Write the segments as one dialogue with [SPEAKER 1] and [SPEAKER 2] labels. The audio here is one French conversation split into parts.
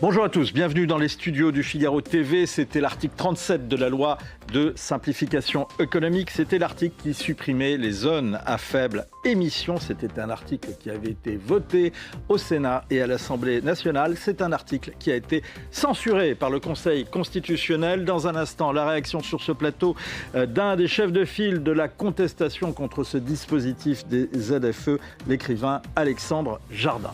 [SPEAKER 1] Bonjour à tous, bienvenue dans les studios du Figaro TV. C'était l'article 37 de la loi de simplification économique. C'était l'article qui supprimait les zones à faible émission. C'était un article qui avait été voté au Sénat et à l'Assemblée nationale. C'est un article qui a été censuré par le Conseil constitutionnel. Dans un instant, la réaction sur ce plateau d'un des chefs de file de la contestation contre ce dispositif des ZFE, l'écrivain Alexandre Jardin.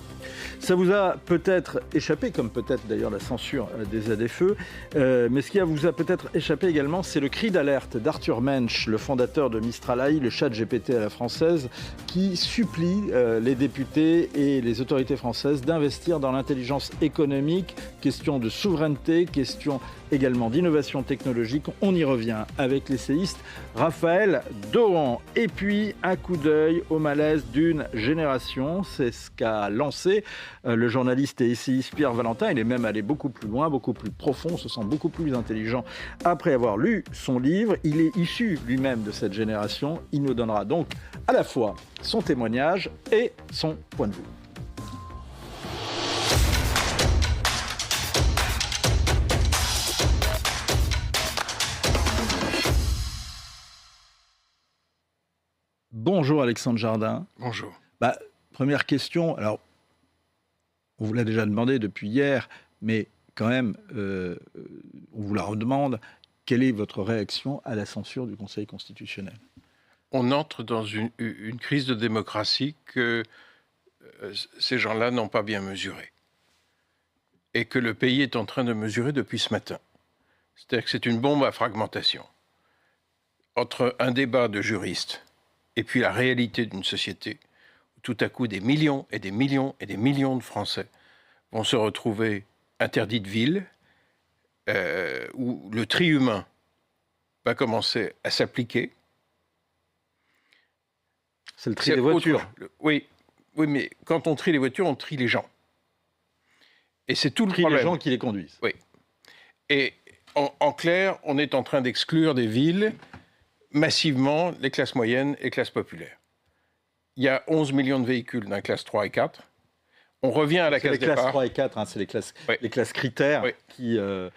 [SPEAKER 1] Ça vous a peut-être échappé, comme peut-être d'ailleurs la censure des ZFE, mais ce qui vous a peut-être échappé également, c'est le cri d'alerte d'Arthur Mensch, le fondateur de Mistral AI, le chat GPT à la française, qui supplie les députés et les autorités françaises d'investir dans l'intelligence économique, question de souveraineté, question également d'innovation technologique. On y revient avec l'essayiste Raphaël Doran. Et puis, un coup d'œil au malaise d'une génération. C'est ce qu'a lancé le journaliste et essayiste Pierre Valentin. Il est même allé beaucoup plus loin, beaucoup plus profond, on se sent beaucoup plus intelligent après avoir lu son livre. Il est issu lui-même de cette génération. Il nous donnera donc à la fois son témoignage et son point de vue. Bonjour Alexandre Jardin.
[SPEAKER 2] Bonjour.
[SPEAKER 1] Première question, alors on vous l'a déjà demandé depuis hier, mais quand même, on vous la redemande. Quelle est votre réaction à la censure du Conseil constitutionnel ?
[SPEAKER 2] On entre dans une crise de démocratie que ces gens-là n'ont pas bien mesurée. Et que le pays est en train de mesurer depuis ce matin. C'est-à-dire que c'est une bombe à fragmentation. Entre un débat de juristes et puis la réalité d'une société, où tout à coup des millions et des millions et des millions de Français vont se retrouver interdits de ville, où le tri humain va commencer à s'appliquer.
[SPEAKER 1] C'est le tri des voitures.
[SPEAKER 2] Oui, mais quand on trie les voitures, on trie les gens. Et c'est tout le problème.
[SPEAKER 1] Les gens qui les conduisent.
[SPEAKER 2] Oui. Et en clair, on est en train d'exclure des villes massivement les classes moyennes et classes populaires. Il y a 11 millions de véhicules dans les classes 3 et 4. On revient à la case départ.
[SPEAKER 1] Les classes 3 et 4, c'est les classes critères qui ne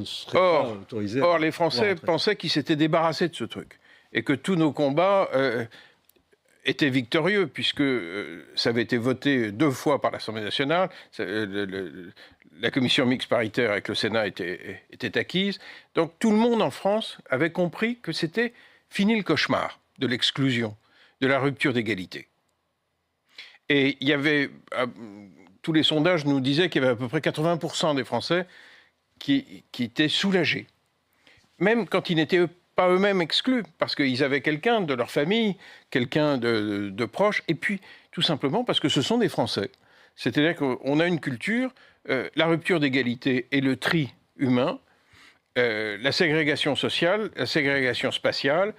[SPEAKER 1] seraient pas autorisées.
[SPEAKER 2] Or, les Français pensaient qu'ils s'étaient débarrassés de ce truc. Et que tous nos combats étaient victorieux, puisque ça avait été voté 2 fois par l'Assemblée nationale. La commission mixte paritaire avec le Sénat était acquise. Donc tout le monde en France avait compris que c'était fini le cauchemar de l'exclusion, de la rupture d'égalité. Et il y avait, tous les sondages nous disaient qu'il y avait à peu près 80% des Français qui étaient soulagés. Même quand ils n'étaient pas eux-mêmes exclus, parce qu'ils avaient quelqu'un de leur famille, quelqu'un de proche, et puis tout simplement parce que ce sont des Français. C'est-à-dire qu'on a une culture, la rupture d'égalité et le tri humain, la ségrégation sociale, la ségrégation spatiale,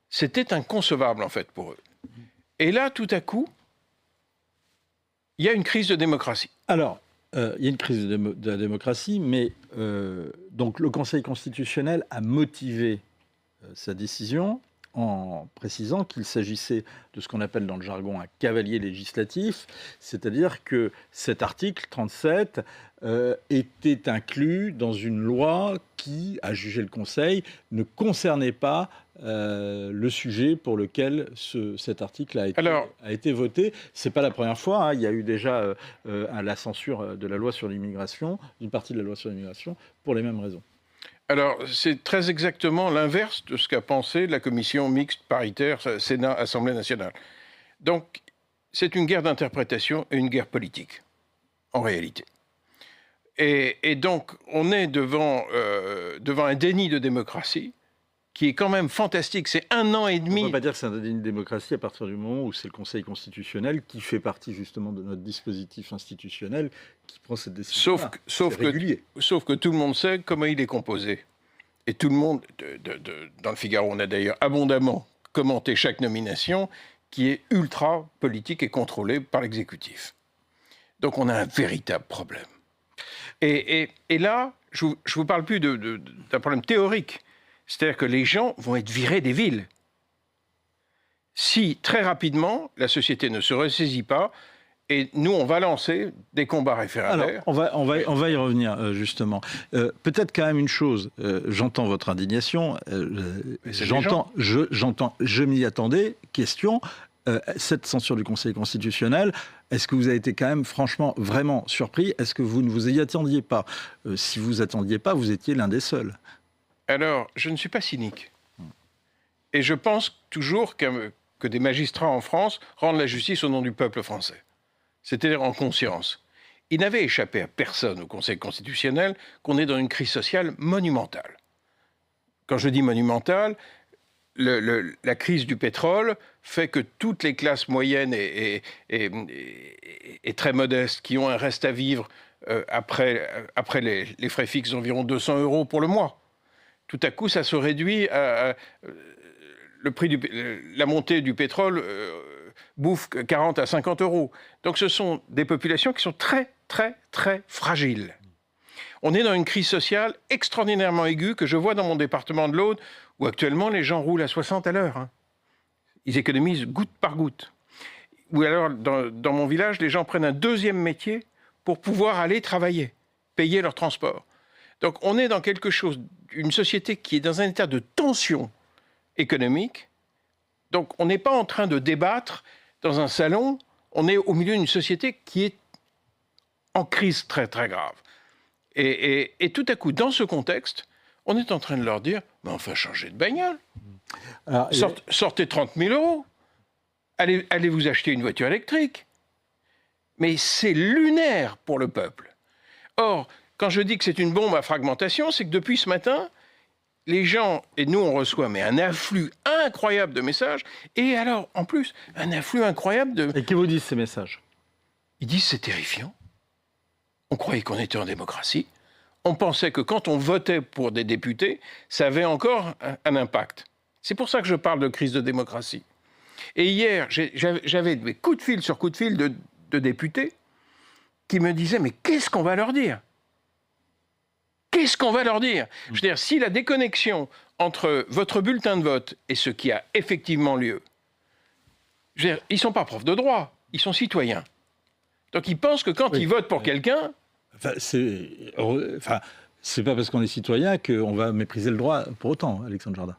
[SPEAKER 2] c'était inconcevable en fait pour eux. Et là, tout à coup, il y a une crise de démocratie.
[SPEAKER 1] Alors, il y a une crise de la démocratie, mais donc le Conseil constitutionnel a motivé sa décision en précisant qu'il s'agissait de ce qu'on appelle dans le jargon un cavalier législatif, c'est-à-dire que cet article 37 était inclus dans une loi qui, à juger le Conseil, ne concernait pas le sujet pour lequel cet article a été voté. Ce n'est pas la première fois, hein. Il y a eu déjà la censure de la loi sur l'immigration, d'une partie de la loi sur l'immigration, pour les mêmes raisons.
[SPEAKER 2] Alors, c'est très exactement l'inverse de ce qu'a pensé la commission mixte paritaire Sénat-Assemblée nationale. Donc, c'est une guerre d'interprétation et une guerre politique, en réalité. Et donc, on est devant un déni de démocratie qui est quand même fantastique. C'est 1 an et demi.
[SPEAKER 1] On ne peut pas dire que c'est un déni de démocratie à partir du moment où c'est le Conseil constitutionnel qui fait partie justement de notre dispositif institutionnel qui prend cette décision.
[SPEAKER 2] Sauf que tout le monde sait comment il est composé. Et tout le monde, dans le Figaro, on a d'ailleurs abondamment commenté chaque nomination, qui est ultra politique et contrôlée par l'exécutif. Donc on a un véritable problème. Et là, je ne vous parle plus d'un problème théorique. C'est-à-dire que les gens vont être virés des villes. Si, très rapidement, la société ne se ressaisit pas Et nous, on va lancer des combats référendaires.
[SPEAKER 1] Alors, on va y revenir, justement. Peut-être quand même une chose, j'entends votre indignation, je m'y attendais, question, cette censure du Conseil constitutionnel, est-ce que vous avez été quand même, franchement, vraiment surpris? Est-ce que vous ne vous y attendiez pas? Si vous attendiez pas, vous étiez l'un des seuls.
[SPEAKER 2] Alors, je ne suis pas cynique. Et je pense toujours que des magistrats en France rendent la justice au nom du peuple français. C'est-à-dire en conscience. Il n'avait échappé à personne au Conseil constitutionnel qu'on est dans une crise sociale monumentale. Quand je dis monumentale, la crise du pétrole fait que toutes les classes moyennes et très modestes qui ont un reste à vivre après les frais fixes d'environ 200 € pour le mois, tout à coup ça se réduit à le prix la montée du pétrole bouffe 40 à 50 €. Donc ce sont des populations qui sont très, très, très fragiles. On est dans une crise sociale extraordinairement aiguë que je vois dans mon département de l'Aude, où actuellement les gens roulent à 60 à l'heure. Hein. Ils économisent goutte par goutte. Ou alors, dans mon village, les gens prennent un deuxième métier pour pouvoir aller travailler, payer leur transport. Donc on est dans quelque chose, une société qui est dans un état de tension économique. Donc on n'est pas en train de débattre dans un salon, on est au milieu d'une société qui est en crise très très grave. Et tout à coup, dans ce contexte, on est en train de leur dire « Mais enfin, changez de bagnole. Alors, sortez 30 000 €. Allez vous acheter une voiture électrique. » Mais c'est lunaire pour le peuple. Or, quand je dis que c'est une bombe à fragmentation, c'est que depuis ce matin, les gens, et nous on reçoit un afflux incroyable de messages, et alors, en plus, un afflux incroyable de...
[SPEAKER 1] Et que vous disent ces messages?
[SPEAKER 2] Ils disent c'est terrifiant. On croyait qu'on était en démocratie. On pensait que quand on votait pour des députés, ça avait encore un impact. C'est pour ça que je parle de crise de démocratie. Et hier, j'avais des coups de fil sur coups de fil de députés qui me disaient « Mais qu'est-ce qu'on va leur dire ? Qu'est-ce qu'on va leur dire ?» Je veux dire, si la déconnexion entre votre bulletin de vote et ce qui a effectivement lieu, je veux dire, ils ne sont pas profs de droit, ils sont citoyens. Donc ils pensent que quand ils votent pour quelqu'un...
[SPEAKER 1] c'est pas parce qu'on est citoyen qu'on va mépriser le droit pour autant, Alexandre Jardin.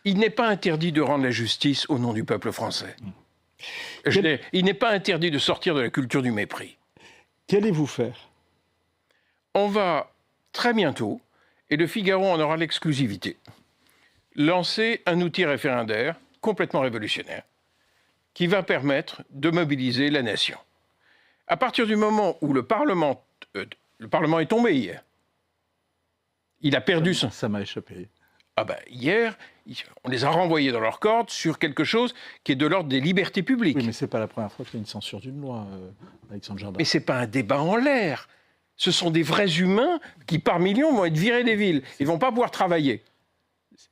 [SPEAKER 2] Il n'est pas interdit de rendre la justice au nom du peuple français. Il n'est pas interdit de sortir de la culture du mépris.
[SPEAKER 1] Qu'allez-vous faire?
[SPEAKER 2] On va très bientôt, et le Figaro en aura l'exclusivité, lancer un outil référendaire complètement révolutionnaire qui va permettre de mobiliser la nation. À partir du moment où le Parlement est tombé hier, il a perdu son...
[SPEAKER 1] Ça m'a échappé.
[SPEAKER 2] Ah ben, hier, on les a renvoyés dans leur corde sur quelque chose qui est de l'ordre des libertés publiques.
[SPEAKER 1] Oui, mais c'est pas la première fois qu'il y a une censure d'une loi, Alexandre Jardin.
[SPEAKER 2] Mais c'est pas un débat en l'air. Ce sont des vrais humains qui, par millions, vont être virés des villes. Ils vont pas pouvoir travailler.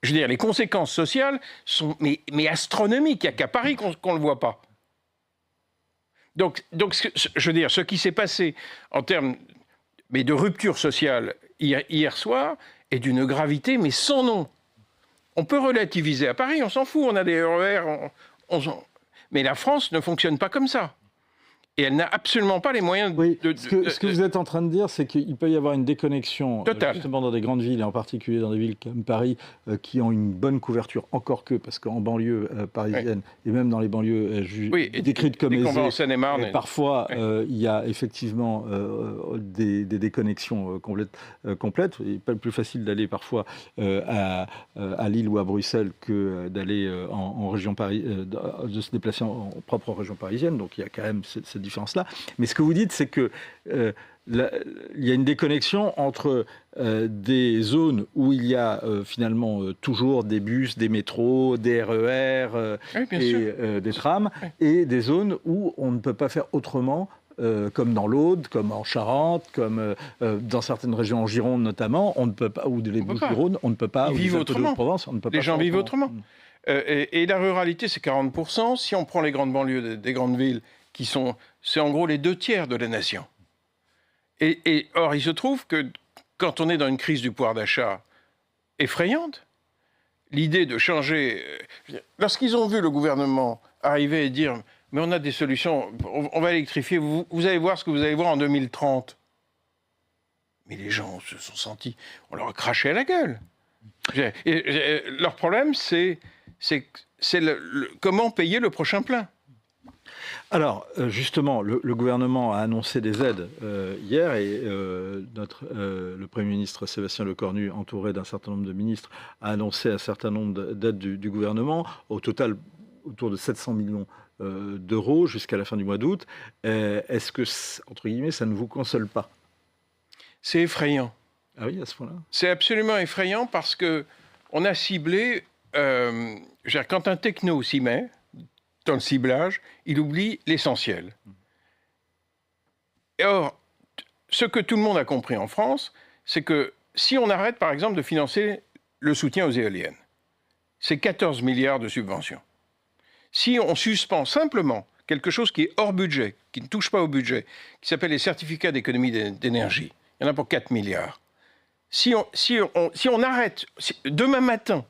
[SPEAKER 2] Je veux dire, les conséquences sociales sont mais astronomiques. Il n'y a qu'à Paris qu'on le voit pas. Donc, je veux dire, ce qui s'est passé en termes de rupture sociale hier soir est d'une gravité, mais sans nom. On peut relativiser à Paris, on s'en fout, on a des RER, mais la France ne fonctionne pas comme ça. Et elle n'a absolument pas les moyens
[SPEAKER 1] Ce que vous êtes en train de dire, c'est qu'il peut y avoir une déconnexion justement dans des grandes villes, et en particulier dans des villes comme Paris, qui ont une bonne couverture, encore que, parce qu'en banlieue parisienne, et même dans les banlieues décrites comme aisées, parfois il y a effectivement des déconnexions complètes. Il n'est pas plus facile d'aller parfois à Lille ou à Bruxelles que d'aller en région parisienne, de se déplacer en propre région parisienne, donc il y a quand même cette différence-là. Mais ce que vous dites, c'est que il y a une déconnexion entre des zones où il y a finalement toujours des bus, des métros, des RER des trams, et des zones où on ne peut pas faire autrement, comme dans l'Aude, comme en Charente, comme dans certaines régions en Gironde notamment, on ne peut pas, ou les Bouches-du-Rhône, on ne peut pas,
[SPEAKER 2] ils vivent autrement.
[SPEAKER 1] Provence, on ne peut pas.
[SPEAKER 2] Les gens vivent autrement. Et la ruralité, c'est 40%. Si on prend les grandes banlieues des grandes villes, c'est en gros les 2/3 de la nation. Or, il se trouve que quand on est dans une crise du pouvoir d'achat effrayante, l'idée de changer... Lorsqu'ils ont vu le gouvernement arriver et dire Mais on a des solutions. On va électrifier. Vous allez voir ce que vous allez voir en 2030. Mais les gens se sont sentis... On leur a craché à la gueule. Leur problème, c'est comment payer le prochain plein.
[SPEAKER 1] Alors, justement, le gouvernement a annoncé des aides hier et le Premier ministre Sébastien Lecornu, entouré d'un certain nombre de ministres, a annoncé un certain nombre d'aides du gouvernement, au total autour de 700 millions d'euros jusqu'à la fin du mois d'août. Est-ce que, entre guillemets, ça ne vous console pas?
[SPEAKER 2] C'est effrayant.
[SPEAKER 1] Ah oui, à ce point-là?
[SPEAKER 2] C'est absolument effrayant parce qu'on a ciblé... quand un techno s'y met... dans le ciblage, il oublie l'essentiel. Et or, ce que tout le monde a compris en France, c'est que si on arrête, par exemple, de financer le soutien aux éoliennes, c'est 14 milliards de subventions. Si on suspend simplement quelque chose qui est hors budget, qui ne touche pas au budget, qui s'appelle les certificats d'économie d'énergie, il y en a pour 4 milliards. Si on arrête demain matin,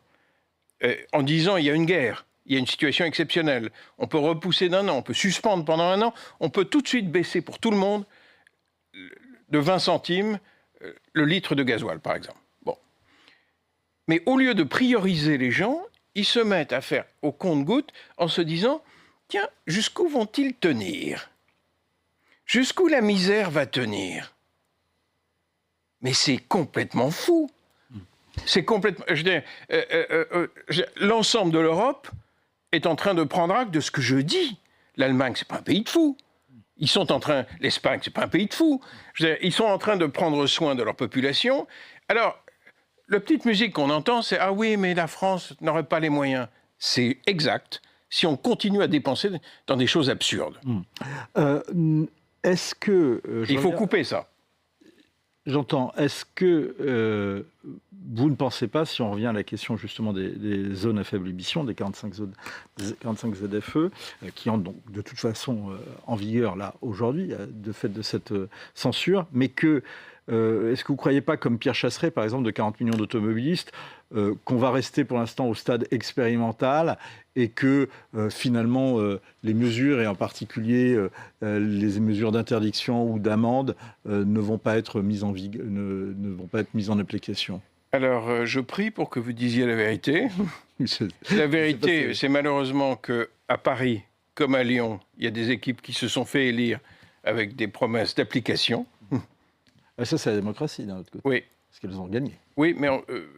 [SPEAKER 2] en disant il y a une guerre, il y a une situation exceptionnelle, on peut repousser d'1 an, on peut suspendre pendant 1 an, on peut tout de suite baisser pour tout le monde de 20 centimes le litre de gasoil, par exemple. Bon. Mais au lieu de prioriser les gens, ils se mettent à faire au compte-gouttes en se disant « Tiens, jusqu'où vont-ils tenir? Jusqu'où la misère va tenir ?» Mais c'est complètement fou. C'est complètement... l'ensemble de l'Europe est en train de prendre acte de ce que je dis. L'Allemagne, c'est pas un pays de fous. Ils sont en train... L'Espagne, c'est pas un pays de fous. Ils sont en train de prendre soin de leur population. Alors, la petite musique qu'on entend, c'est « Ah oui, mais la France n'aurait pas les moyens. » C'est exact. Si on continue à dépenser dans des choses absurdes.
[SPEAKER 1] Est-ce que...
[SPEAKER 2] Il faut couper ça.
[SPEAKER 1] J'entends. Est-ce que vous ne pensez pas, si on revient à la question justement des zones à faible émission, des 45 ZFE, qui entrent donc de toute façon en vigueur là aujourd'hui, de fait de cette censure, mais que est-ce que vous ne croyez pas, comme Pierre Chasseret, par exemple, de 40 millions d'automobilistes, qu'on va rester pour l'instant au stade expérimental et que finalement les mesures, et en particulier les mesures d'interdiction ou d'amende, ne vont pas être mises en application?
[SPEAKER 2] Alors, je prie pour que vous disiez la vérité. La vérité, c'est malheureusement qu'à Paris, comme à Lyon, il y a des équipes qui se sont fait élire avec des promesses d'application.
[SPEAKER 1] Ça, c'est la démocratie, d'un autre côté.
[SPEAKER 2] Oui.
[SPEAKER 1] Parce qu'elles ont gagné.
[SPEAKER 2] Oui,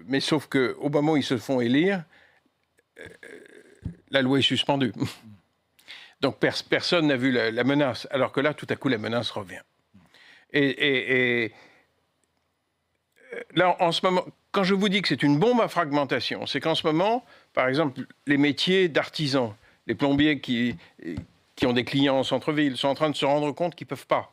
[SPEAKER 2] mais sauf qu'au moment où ils se font élire, la loi est suspendue. Donc personne n'a vu la menace, alors que là, tout à coup, la menace revient. Et là, en ce moment, quand je vous dis que c'est une bombe à fragmentation, c'est qu'en ce moment, par exemple, les métiers d'artisans, les plombiers qui ont des clients en centre-ville, sont en train de se rendre compte qu'ils ne peuvent pas.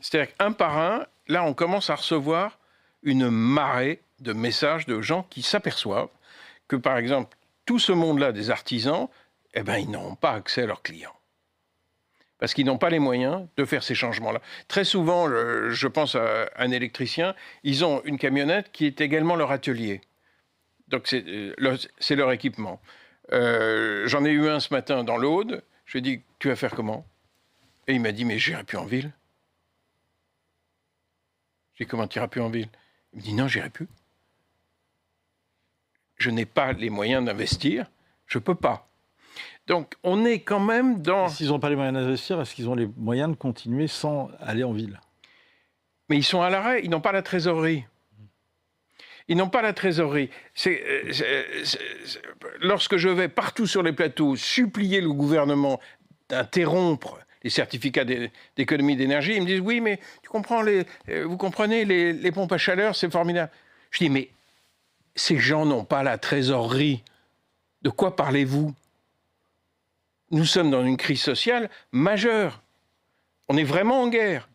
[SPEAKER 2] C'est-à-dire qu'un par un, là, on commence à recevoir une marée de messages de gens qui s'aperçoivent que, par exemple, tout ce monde-là des artisans, eh ben, ils n'auront pas accès à leurs clients. Parce qu'ils n'ont pas les moyens de faire ces changements-là. Très souvent, je pense à un électricien, ils ont une camionnette qui est également leur atelier. Donc c'est leur équipement. J'en ai eu un ce matin dans l'Aude. Je lui ai dit, tu vas faire comment? Et il m'a dit, mais j'irai plus en ville. J'ai dit, comment tu iras plus en ville? Il me dit, non, j'irai plus. Je n'ai pas les moyens d'investir, je ne peux pas. Donc, on est quand même dans...
[SPEAKER 1] S'ils n'ont pas les moyens d'investir, est-ce qu'ils ont les moyens de continuer sans aller en ville?
[SPEAKER 2] Mais ils sont à l'arrêt, ils n'ont pas la trésorerie. Ils n'ont pas la trésorerie. Lorsque je vais partout sur les plateaux supplier le gouvernement d'interrompre les certificats d'économie d'énergie, ils me disent « Oui, mais vous comprenez, les pompes à chaleur, c'est formidable. » Je dis « Mais ces gens n'ont pas la trésorerie. De quoi parlez-vous ? Nous sommes dans une crise sociale majeure. On est vraiment en guerre.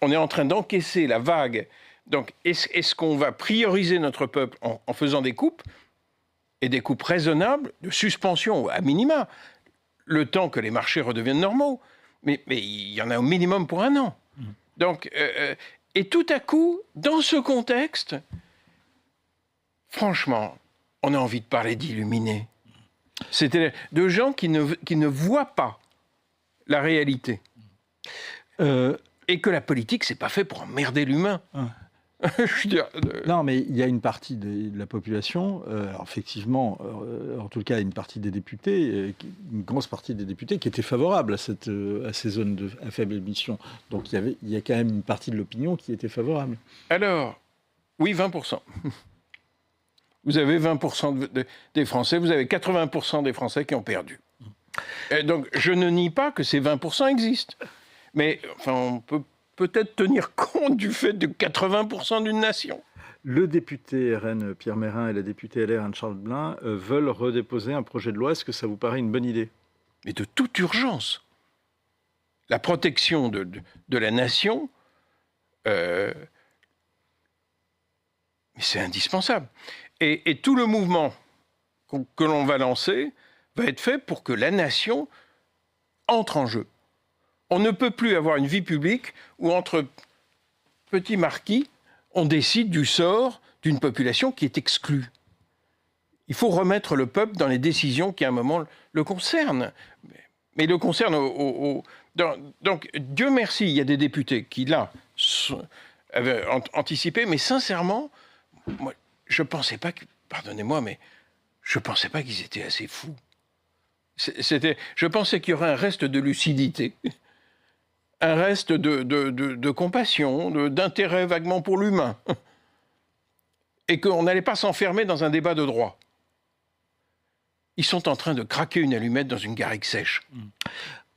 [SPEAKER 2] On est en train d'encaisser la vague. Donc, est-ce qu'on va prioriser notre peuple en faisant des coupes, et des coupes raisonnables, de suspension à minima, le temps que les marchés redeviennent normaux? Mais il y en a au minimum pour 1 an. Donc, et tout à coup, dans ce contexte, franchement, on a envie de parler d'illuminés. C'était de gens qui ne voient pas la réalité. Et que la politique, c'est pas fait pour emmerder l'humain.
[SPEAKER 1] Je veux dire, non, mais il y a une partie de la population, alors effectivement, en tout cas une partie des députés, une grosse partie des députés qui étaient favorables à ces zones à faible émission. Donc il y a quand même une partie de l'opinion qui était favorable.
[SPEAKER 2] Alors, oui, 20%. Vous avez 20% des Français, vous avez 80% des Français qui ont perdu. Et donc, je ne nie pas que ces 20% existent. Mais enfin, on peut peut-être tenir compte du fait de 80% d'une nation.
[SPEAKER 1] Le député RN Pierre Mérin et la députée LR Anne-Charlotte Blin veulent redéposer un projet de loi. Est-ce que ça vous paraît une bonne idée?
[SPEAKER 2] Mais de toute urgence. La protection de la nation, mais c'est indispensable. Et tout le mouvement que l'on va lancer va être fait pour que la nation entre en jeu. On ne peut plus avoir une vie publique où, entre petits marquis, on décide du sort d'une population qui est exclue. Il faut remettre le peuple dans les décisions qui, à un moment, le concernent. Mais le concernent donc, Dieu merci, il y a des députés qui, là, avaient anticipé, mais sincèrement, moi, je ne pensais pas pardonnez-moi, mais je ne pensais pas qu'ils étaient assez fous. Je pensais qu'il y aurait un reste de lucidité, un reste de compassion, d'intérêt vaguement pour l'humain, et qu'on n'allait pas s'enfermer dans un débat de droit. Ils sont en train de craquer une allumette dans une garrigue sèche.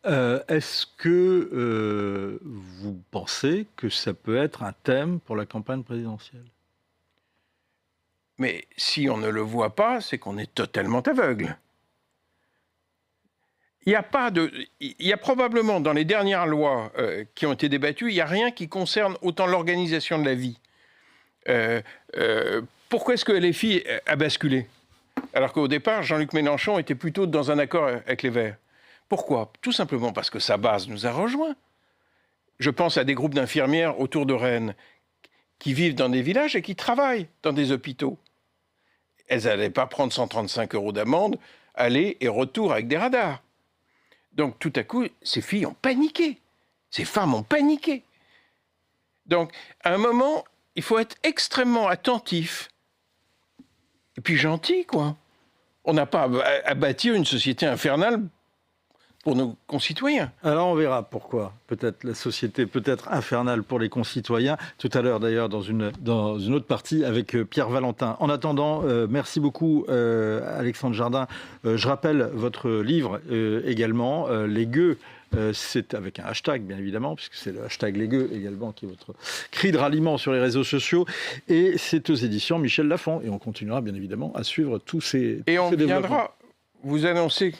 [SPEAKER 1] Est-ce que vous pensez que ça peut être un thème pour la campagne présidentielle?
[SPEAKER 2] Mais si on ne le voit pas, c'est qu'on est totalement aveugle. Il y a probablement, dans les dernières lois qui ont été débattues, il n'y a rien qui concerne autant l'organisation de la vie. Pourquoi est-ce que LFI a basculé? Alors qu'au départ, Jean-Luc Mélenchon était plutôt dans un accord avec les Verts. Pourquoi? Tout simplement parce que sa base nous a rejoints. Je pense à des groupes d'infirmières autour de Rennes qui vivent dans des villages et qui travaillent dans des hôpitaux. Elles n'allaient pas prendre 135 € d'amende, aller et retour avec des radars. Donc tout à coup, ces filles ont paniqué. Ces femmes ont paniqué. Donc à un moment, il faut être extrêmement attentif. Et puis gentil, quoi. On n'a pas à bâtir une société infernale pour nos concitoyens.
[SPEAKER 1] Alors on verra pourquoi. Peut-être la société peut être infernale pour les concitoyens. Tout à l'heure d'ailleurs dans une autre partie avec Pierre Valentin. En attendant, merci beaucoup Alexandre Jardin. Je rappelle votre livre également, Les Gueux. C'est avec un hashtag, bien évidemment, puisque c'est le hashtag Les Gueux également qui est votre cri de ralliement sur les réseaux sociaux. Et c'est aux éditions Michel Lafon. Et on continuera, bien évidemment, à suivre tous ces
[SPEAKER 2] Et on viendra vous annoncer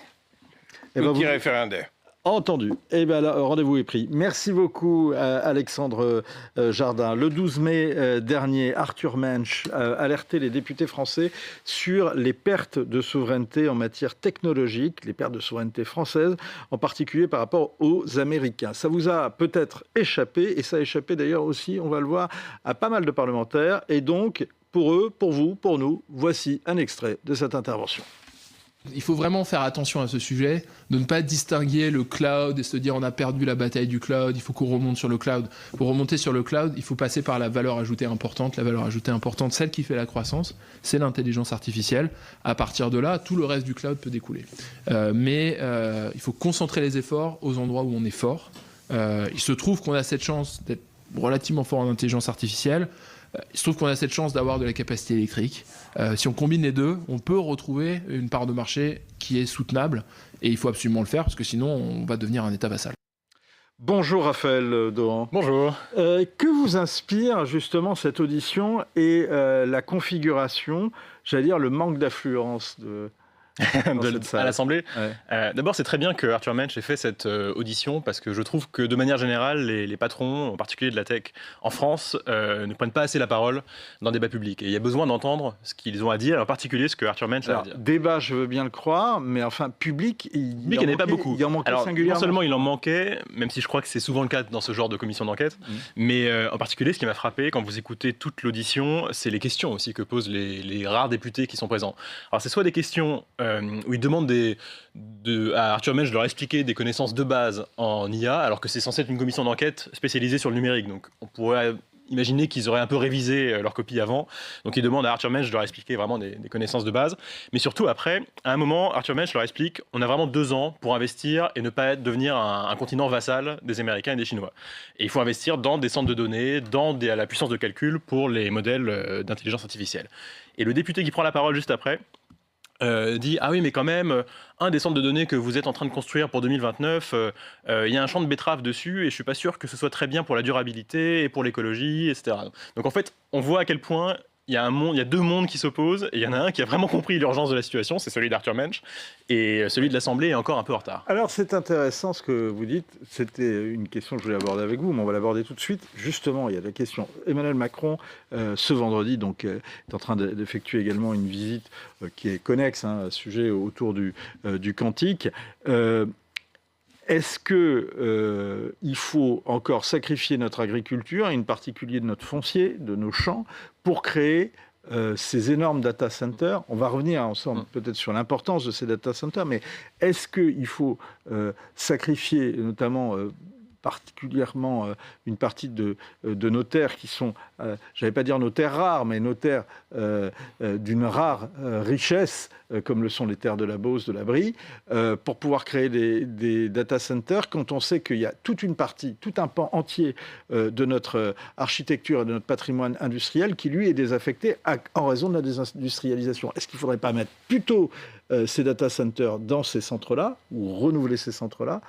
[SPEAKER 2] le petit référendaire.
[SPEAKER 1] Entendu. Eh bien, le rendez-vous est pris. Merci beaucoup, Alexandre Jardin. Le 12 mai dernier, Arthur Mensch alertait les députés français sur les pertes de souveraineté en matière technologique, les pertes de souveraineté française, en particulier par rapport aux Américains. Ça vous a peut-être échappé, et ça a échappé d'ailleurs aussi, on va le voir, à pas mal de parlementaires. Et donc, pour eux, pour vous, pour nous, voici un extrait de cette intervention.
[SPEAKER 3] Il faut vraiment faire attention à ce sujet, de ne pas distinguer le cloud et se dire on a perdu la bataille du cloud, il faut qu'on remonte sur le cloud. Pour remonter sur le cloud, il faut passer par la valeur ajoutée importante. La valeur ajoutée importante, celle qui fait la croissance, c'est l'intelligence artificielle. À partir de là, tout le reste du cloud peut découler. Mais il faut concentrer les efforts aux endroits où on est fort. Il se trouve qu'on a cette chance d'être relativement fort en intelligence artificielle. Il se trouve qu'on a cette chance d'avoir de la capacité électrique. Si on combine les deux, on peut retrouver une part de marché qui est soutenable. Et il faut absolument le faire, parce que sinon, on va devenir un État vassal.
[SPEAKER 1] Bonjour Raphaël Dohan.
[SPEAKER 4] Bonjour.
[SPEAKER 1] Que vous inspire justement cette audition et la configuration, j'allais dire le manque d'affluence
[SPEAKER 4] à l'Assemblée.
[SPEAKER 1] Ouais.
[SPEAKER 4] D'abord, c'est très bien que Arthur Mensch ait fait cette audition, parce que je trouve que de manière générale, les patrons, en particulier de la tech en France, ne prennent pas assez la parole dans le débat public. Et il y a besoin d'entendre ce qu'ils ont à dire, en particulier ce que Arthur Mensch a à dire.
[SPEAKER 1] Débat, je veux bien le croire, mais enfin, public, il n'y en avait pas beaucoup. Il en manquait singulièrement.
[SPEAKER 4] Non seulement il en manquait, même si je crois que c'est souvent le cas dans ce genre de commission d'enquête, mais en particulier, ce qui m'a frappé quand vous écoutez toute l'audition, c'est les questions aussi que posent les rares députés qui sont présents. Alors, c'est soit des questions où il demande à Arthur Mensch de leur expliquer des connaissances de base en IA, alors que c'est censé être une commission d'enquête spécialisée sur le numérique. Donc on pourrait imaginer qu'ils auraient un peu révisé leur copie avant. Donc ils demandent à Arthur Mensch de leur expliquer vraiment des connaissances de base. Mais surtout après, à un moment, Arthur Mensch leur explique on a vraiment 2 ans pour investir et ne pas devenir un continent vassal des Américains et des Chinois. Et il faut investir dans des centres de données, dans la puissance de calcul pour les modèles d'intelligence artificielle. Et le député qui prend la parole juste après dit ah oui mais quand même un des centres de données que vous êtes en train de construire pour 2029 il y a un champ de betterave dessus et je suis pas sûr que ce soit très bien pour la durabilité et pour l'écologie, etc. Donc en fait on voit à quel point il y a 2 mondes qui s'opposent et il y en a un qui a vraiment compris l'urgence de la situation, c'est celui d'Arthur Mensch, et celui de l'Assemblée est encore un peu en retard.
[SPEAKER 1] Alors c'est intéressant ce que vous dites, c'était une question que je voulais aborder avec vous, mais on va l'aborder tout de suite. Justement, il y a la question. Emmanuel Macron, ce vendredi, donc, est en train d'effectuer également une visite qui est connexe à un sujet autour du quantique. Est-ce qu'il faut encore sacrifier notre agriculture, et en particulier de notre foncier, de nos champs, pour créer ces énormes data centers? On va revenir ensemble peut-être sur l'importance de ces data centers, mais est-ce qu'il faut sacrifier notamment particulièrement une partie de nos terres qui sont, je n'allais pas dire nos terres rares, mais nos terres d'une rare richesse, comme le sont les terres de la Beauce, de la Brie, pour pouvoir créer des data centers, quand on sait qu'il y a toute une partie, tout un pan entier de notre architecture et de notre patrimoine industriel qui, lui, est désaffecté en raison de la désindustrialisation. Est-ce qu'il ne faudrait pas mettre plutôt ces data centers dans ces centres-là, ou renouveler ces centres-là,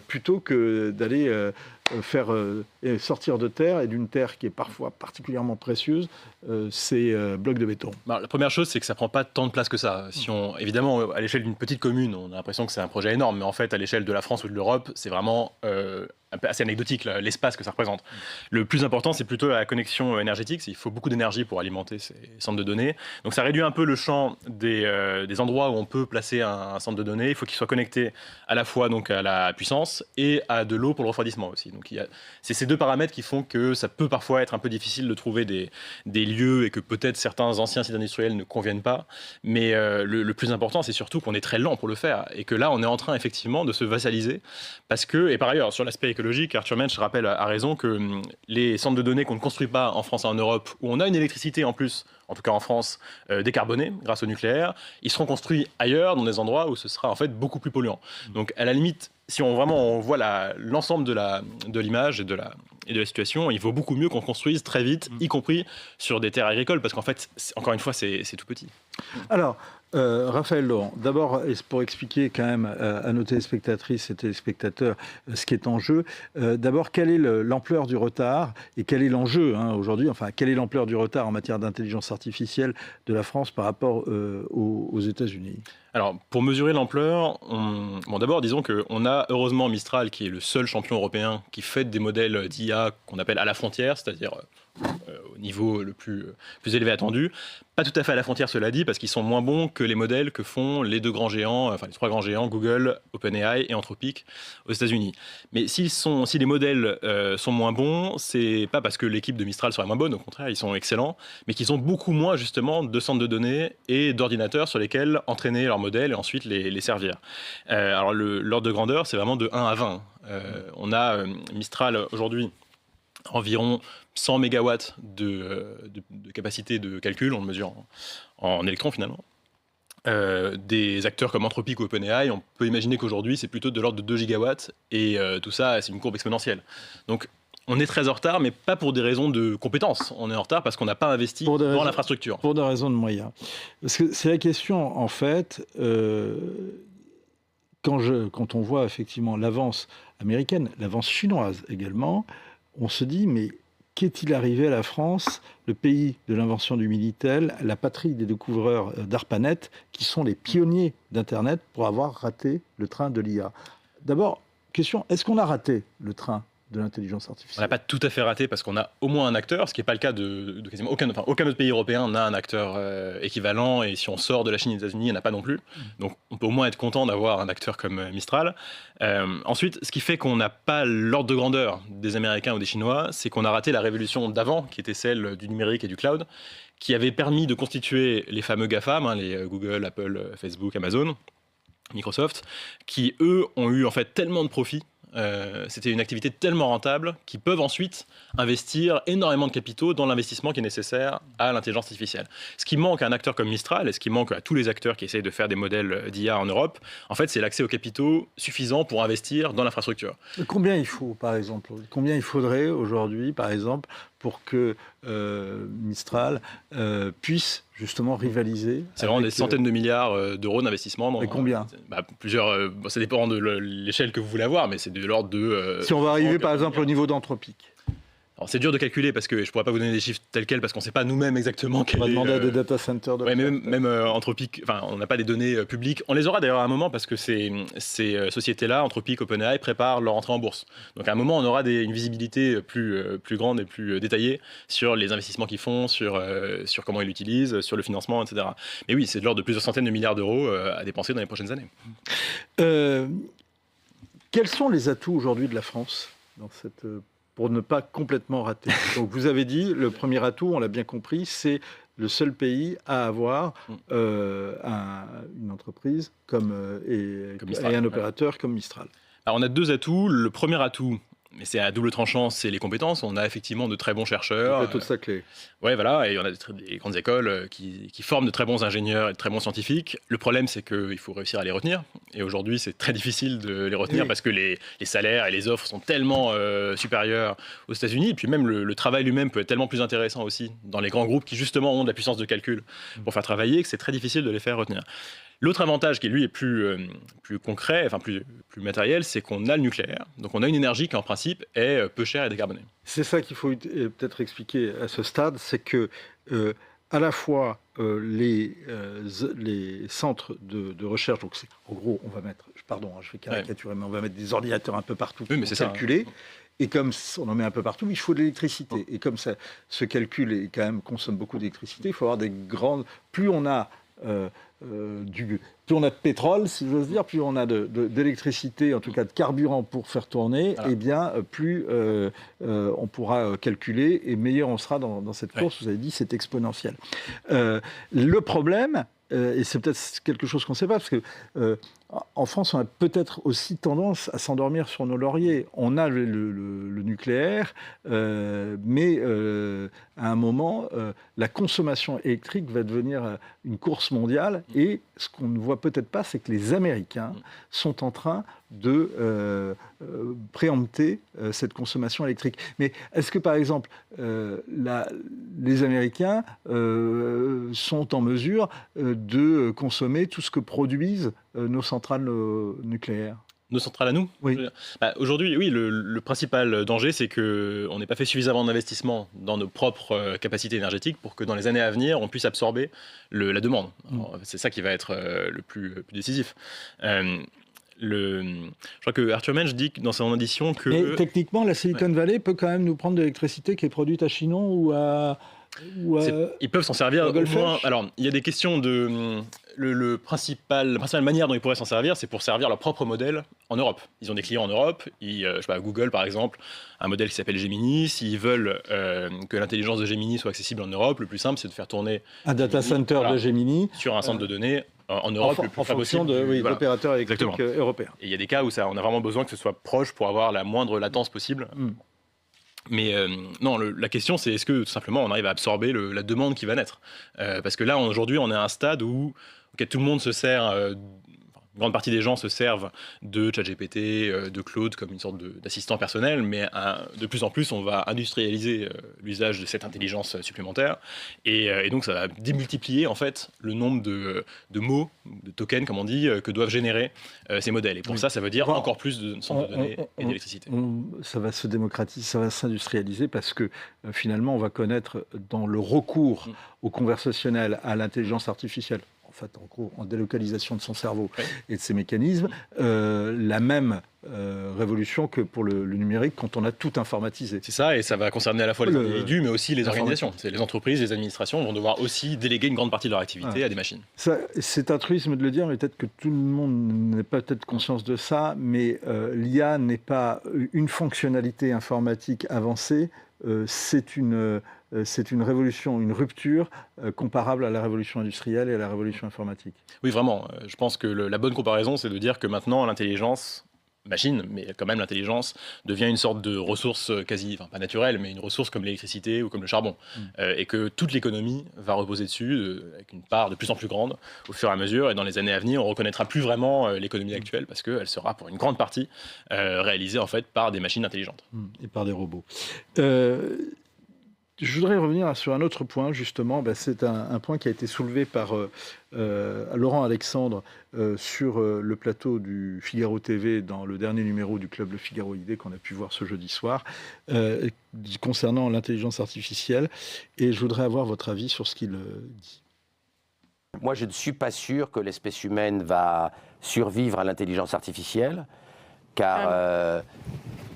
[SPEAKER 1] plutôt que d'aller faire sortir de terre, et d'une terre qui est parfois particulièrement précieuse, ces blocs de béton?
[SPEAKER 4] La première chose, c'est que ça ne prend pas tant de place que ça. Évidemment, à l'échelle d'une petite commune, on a l'impression que c'est un projet énorme, mais en fait, à l'échelle de la France ou de l'Europe, c'est vraiment assez anecdotique, l'espace que ça représente. Le plus important, c'est plutôt la connexion énergétique. Il faut beaucoup d'énergie pour alimenter ces centres de données. Donc ça réduit un peu le champ des endroits où on peut placer un centre de données. Il faut qu'il soit connecté à la fois donc, à la puissance et à de l'eau pour le refroidissement aussi. Donc c'est ces 2 paramètres qui font que ça peut parfois être un peu difficile de trouver des lieux et que peut-être certains anciens sites industriels ne conviennent pas. Mais le plus important, c'est surtout qu'on est très lent pour le faire et que là, on est en train effectivement de se vassaliser parce que, et par ailleurs, sur l'aspect écologique, Arthur Mensch rappelle à raison que les centres de données qu'on ne construit pas en France et en Europe, où on a une électricité en plus, en tout cas en France, décarbonée grâce au nucléaire, ils seront construits ailleurs, dans des endroits où ce sera en fait beaucoup plus polluant. Donc à la limite, si on voit l'ensemble de l'image et de la situation, il vaut beaucoup mieux qu'on construise très vite, y compris sur des terres agricoles, parce qu'en fait, encore une fois, c'est tout petit.
[SPEAKER 1] Alors, Raphaël Laurent, d'abord, pour expliquer quand même à nos téléspectatrices et téléspectateurs ce qui est en jeu, d'abord, quelle est l'ampleur du retard et quel est l'enjeu aujourd'hui, enfin, quelle est l'ampleur du retard en matière d'intelligence artificielle de la France par rapport aux États-Unis?
[SPEAKER 4] Alors, pour mesurer l'ampleur, d'abord, disons qu'on a heureusement Mistral, qui est le seul champion européen qui fait des modèles d'IA qu'on appelle à la frontière, c'est-à-dire au niveau le plus élevé attendu. Pas tout à fait à la frontière, cela dit, parce qu'ils sont moins bons que les modèles que font les 2 grands géants, enfin les 3 grands géants, Google, OpenAI et Anthropic aux États-Unis. Mais si les modèles sont moins bons, c'est pas parce que l'équipe de Mistral serait moins bonne, au contraire, ils sont excellents, mais qu'ils ont beaucoup moins justement de centres de données et d'ordinateurs sur lesquels entraîner leurs modèles et ensuite les servir. Alors l'ordre de grandeur, c'est vraiment de 1 à 20. On a Mistral aujourd'hui environ 100 mégawatts de capacité de calcul, on le mesure en électrons finalement. Des acteurs comme Anthropic ou OpenAI, on peut imaginer qu'aujourd'hui c'est plutôt de l'ordre de 2 gigawatts, et tout ça c'est une courbe exponentielle. Donc on est très en retard, mais pas pour des raisons de compétences. On est en retard parce qu'on n'a pas investi dans l'infrastructure.
[SPEAKER 1] Pour des raisons de moyens. Parce que c'est la question, en fait, quand on voit effectivement l'avance américaine, l'avance chinoise également, on se dit, mais qu'est-il arrivé à la France, le pays de l'invention du Minitel, la patrie des découvreurs d'ARPANET, qui sont les pionniers d'Internet pour avoir raté le train de l'IA? D'abord, question, est-ce qu'on a raté le train de l'intelligence
[SPEAKER 4] On
[SPEAKER 1] artificielle.
[SPEAKER 4] n'a pas tout à fait raté parce qu'on a au moins un acteur, ce qui n'est pas le cas de quasiment aucun autre pays européen n'a un acteur équivalent, et si on sort de la Chine et des États-Unis, il n'y en a pas non plus. Donc on peut au moins être content d'avoir un acteur comme Mistral. Ensuite, ce qui fait qu'on n'a pas l'ordre de grandeur des Américains ou des Chinois, c'est qu'on a raté la révolution d'avant, qui était celle du numérique et du cloud, qui avait permis de constituer les fameux GAFAM, les Google, Apple, Facebook, Amazon, Microsoft, qui eux ont eu en fait tellement de profits. C'était une activité tellement rentable qu'ils peuvent ensuite investir énormément de capitaux dans l'investissement qui est nécessaire à l'intelligence artificielle. Ce qui manque à un acteur comme Mistral, et ce qui manque à tous les acteurs qui essayent de faire des modèles d'IA en Europe, en fait, c'est l'accès aux capitaux suffisants pour investir dans l'infrastructure.
[SPEAKER 1] Combien il faut, par exemple, combien il faudrait aujourd'hui, par exemple, pour que Mistral puisse justement rivaliser?
[SPEAKER 4] C'est vraiment des centaines de milliards d'euros d'investissement.
[SPEAKER 1] Mais combien?
[SPEAKER 4] Plusieurs. Ça dépend de l'échelle que vous voulez avoir, mais c'est de l'ordre de.
[SPEAKER 1] Si on va arriver, par exemple, au niveau d'Anthropic.
[SPEAKER 4] Alors c'est dur de calculer parce que je ne pourrais pas vous donner des chiffres tels quels parce qu'on ne sait pas nous-mêmes exactement quel
[SPEAKER 1] On va demander à des data centers.
[SPEAKER 4] Même Anthropic, on n'a pas des données publiques. On les aura d'ailleurs à un moment parce que ces sociétés-là, Anthropic, OpenAI, préparent leur entrée en bourse. Donc à un moment, on aura une visibilité plus grande et plus détaillée sur les investissements qu'ils font, sur comment ils l'utilisent, sur le financement, etc. Mais oui, c'est de l'ordre de plusieurs centaines de milliards d'euros à dépenser dans les prochaines années.
[SPEAKER 1] Quels sont les atouts aujourd'hui de la France dans cette pour ne pas complètement rater? Donc vous avez dit, le premier atout, on l'a bien compris, c'est le seul pays à avoir une entreprise et un opérateur comme Mistral.
[SPEAKER 4] Alors on a deux atouts. Le premier atout, mais c'est à double tranchant, c'est les compétences. On a effectivement de très bons chercheurs.
[SPEAKER 1] Le plateau de Saclay.
[SPEAKER 4] Ouais, voilà, et on a des grandes écoles qui forment de très bons ingénieurs et de très bons scientifiques. Le problème, c'est qu'il faut réussir à les retenir. Et aujourd'hui, c'est très difficile de les retenir parce que les salaires et les offres sont tellement supérieurs aux États-Unis. Et puis même le travail lui-même peut être tellement plus intéressant aussi dans les grands groupes qui justement ont de la puissance de calcul pour faire travailler, que c'est très difficile de les faire retenir. L'autre avantage qui, lui, est plus concret, enfin plus matériel, c'est qu'on a le nucléaire. Donc on a une énergie qui, en principe, est peu chère et décarbonée.
[SPEAKER 1] C'est ça qu'il faut peut-être expliquer à ce stade, c'est que à la fois les centres de recherche, donc en gros, on va mettre, pardon, je vais caricaturer, mais on va mettre des ordinateurs un peu partout pour calculer. Et comme on en met un peu partout, il faut de l'électricité. Et comme ça, ce calcul consomme beaucoup d'électricité, il faut avoir des grandes... Plus on a... plus on a de pétrole, si j'ose dire, plus on a d'électricité, en tout cas de carburant pour faire tourner, et bien plus on pourra calculer et meilleur on sera dans cette course. Vous avez dit, c'est exponentiel. Le problème, et c'est peut-être quelque chose qu'on ne sait pas, parce que en France, on a peut-être aussi tendance à s'endormir sur nos lauriers. On a le nucléaire, mais à un moment, la consommation électrique va devenir une course mondiale. Et ce qu'on ne voit peut-être pas, c'est que les Américains sont en train de préempter cette consommation électrique. Mais est-ce que, par exemple, les Américains sont en mesure de consommer tout ce que produisent nos centrales nucléaires?
[SPEAKER 4] Nos centrales à nous?
[SPEAKER 1] Oui.
[SPEAKER 4] Aujourd'hui, oui, le principal danger, c'est qu'on n'ait pas fait suffisamment d'investissement dans nos propres capacités énergétiques pour que dans les années à venir, on puisse absorber la demande. C'est ça qui va être le plus décisif. Je crois que Arthur Mensch dit dans son audition que...
[SPEAKER 1] Mais techniquement, la Silicon Valley peut quand même nous prendre de l'électricité qui est produite à Chinon ou à...
[SPEAKER 4] Ils peuvent s'en servir au moins. Alors, il y a des questions de... La principale manière dont ils pourraient s'en servir, c'est pour servir leur propre modèle en Europe. Ils ont des clients en Europe. Je sais pas, Google, par exemple, un modèle qui s'appelle Gemini. S'ils veulent que l'intelligence de Gemini soit accessible en Europe, le plus simple, c'est de faire tourner
[SPEAKER 1] un data center de Gemini
[SPEAKER 4] sur un centre de données en Europe le plus
[SPEAKER 1] en fonction d'opérateurs électriques européens.
[SPEAKER 4] Et il y a des cas où on a vraiment besoin que ce soit proche pour avoir la moindre latence possible. Mais non, la question, c'est est-ce que tout simplement on arrive à absorber la demande qui va naître parce que là, aujourd'hui, on est à un stade où tout le monde se sert, une grande partie des gens se servent de ChatGPT, de Claude comme une sorte d'assistant personnel, mais de plus en plus, on va industrialiser l'usage de cette intelligence supplémentaire. Et donc, ça va démultiplier en fait le nombre de mots, de tokens, comme on dit, que doivent générer ces modèles. Et pour ça veut dire encore plus de centres de données et d'électricité.
[SPEAKER 1] Ça va se démocratiser, ça va s'industrialiser parce que finalement, on va connaître dans le recours au conversationnel, à l'intelligence artificielle, en fait, en gros, en délocalisation de son cerveau et de ses mécanismes, la même révolution que pour le numérique quand on a tout informatisé.
[SPEAKER 4] C'est ça, et ça va concerner à la fois les individus, mais aussi les organisations. Les entreprises, les administrations vont devoir aussi déléguer une grande partie de leur activité à des machines.
[SPEAKER 1] C'est un truisme de le dire, mais peut-être que tout le monde n'a pas peut-être conscience de ça, mais l'IA n'est pas une fonctionnalité informatique avancée, c'est une révolution, une rupture comparable à la révolution industrielle et à la révolution informatique.
[SPEAKER 4] Oui, vraiment. Je pense que la bonne comparaison, c'est de dire que maintenant, l'intelligence machine, mais quand même l'intelligence devient une sorte de ressource quasi, enfin pas naturelle, mais une ressource comme l'électricité ou comme le charbon. Et que toute l'économie va reposer dessus, avec une part de plus en plus grande au fur et à mesure. Et dans les années à venir, on ne reconnaîtra plus vraiment l'économie actuelle parce qu'elle sera pour une grande partie réalisée en fait par des machines intelligentes.
[SPEAKER 1] Et par des robots. Je voudrais revenir sur un autre point, justement. C'est un point qui a été soulevé par Laurent Alexandre sur le plateau du Figaro TV dans le dernier numéro du Club Le Figaro Idée qu'on a pu voir ce jeudi soir, concernant l'intelligence artificielle. Et je voudrais avoir votre avis sur ce qu'il dit.
[SPEAKER 5] Moi, je ne suis pas sûr que l'espèce humaine va survivre à l'intelligence artificielle,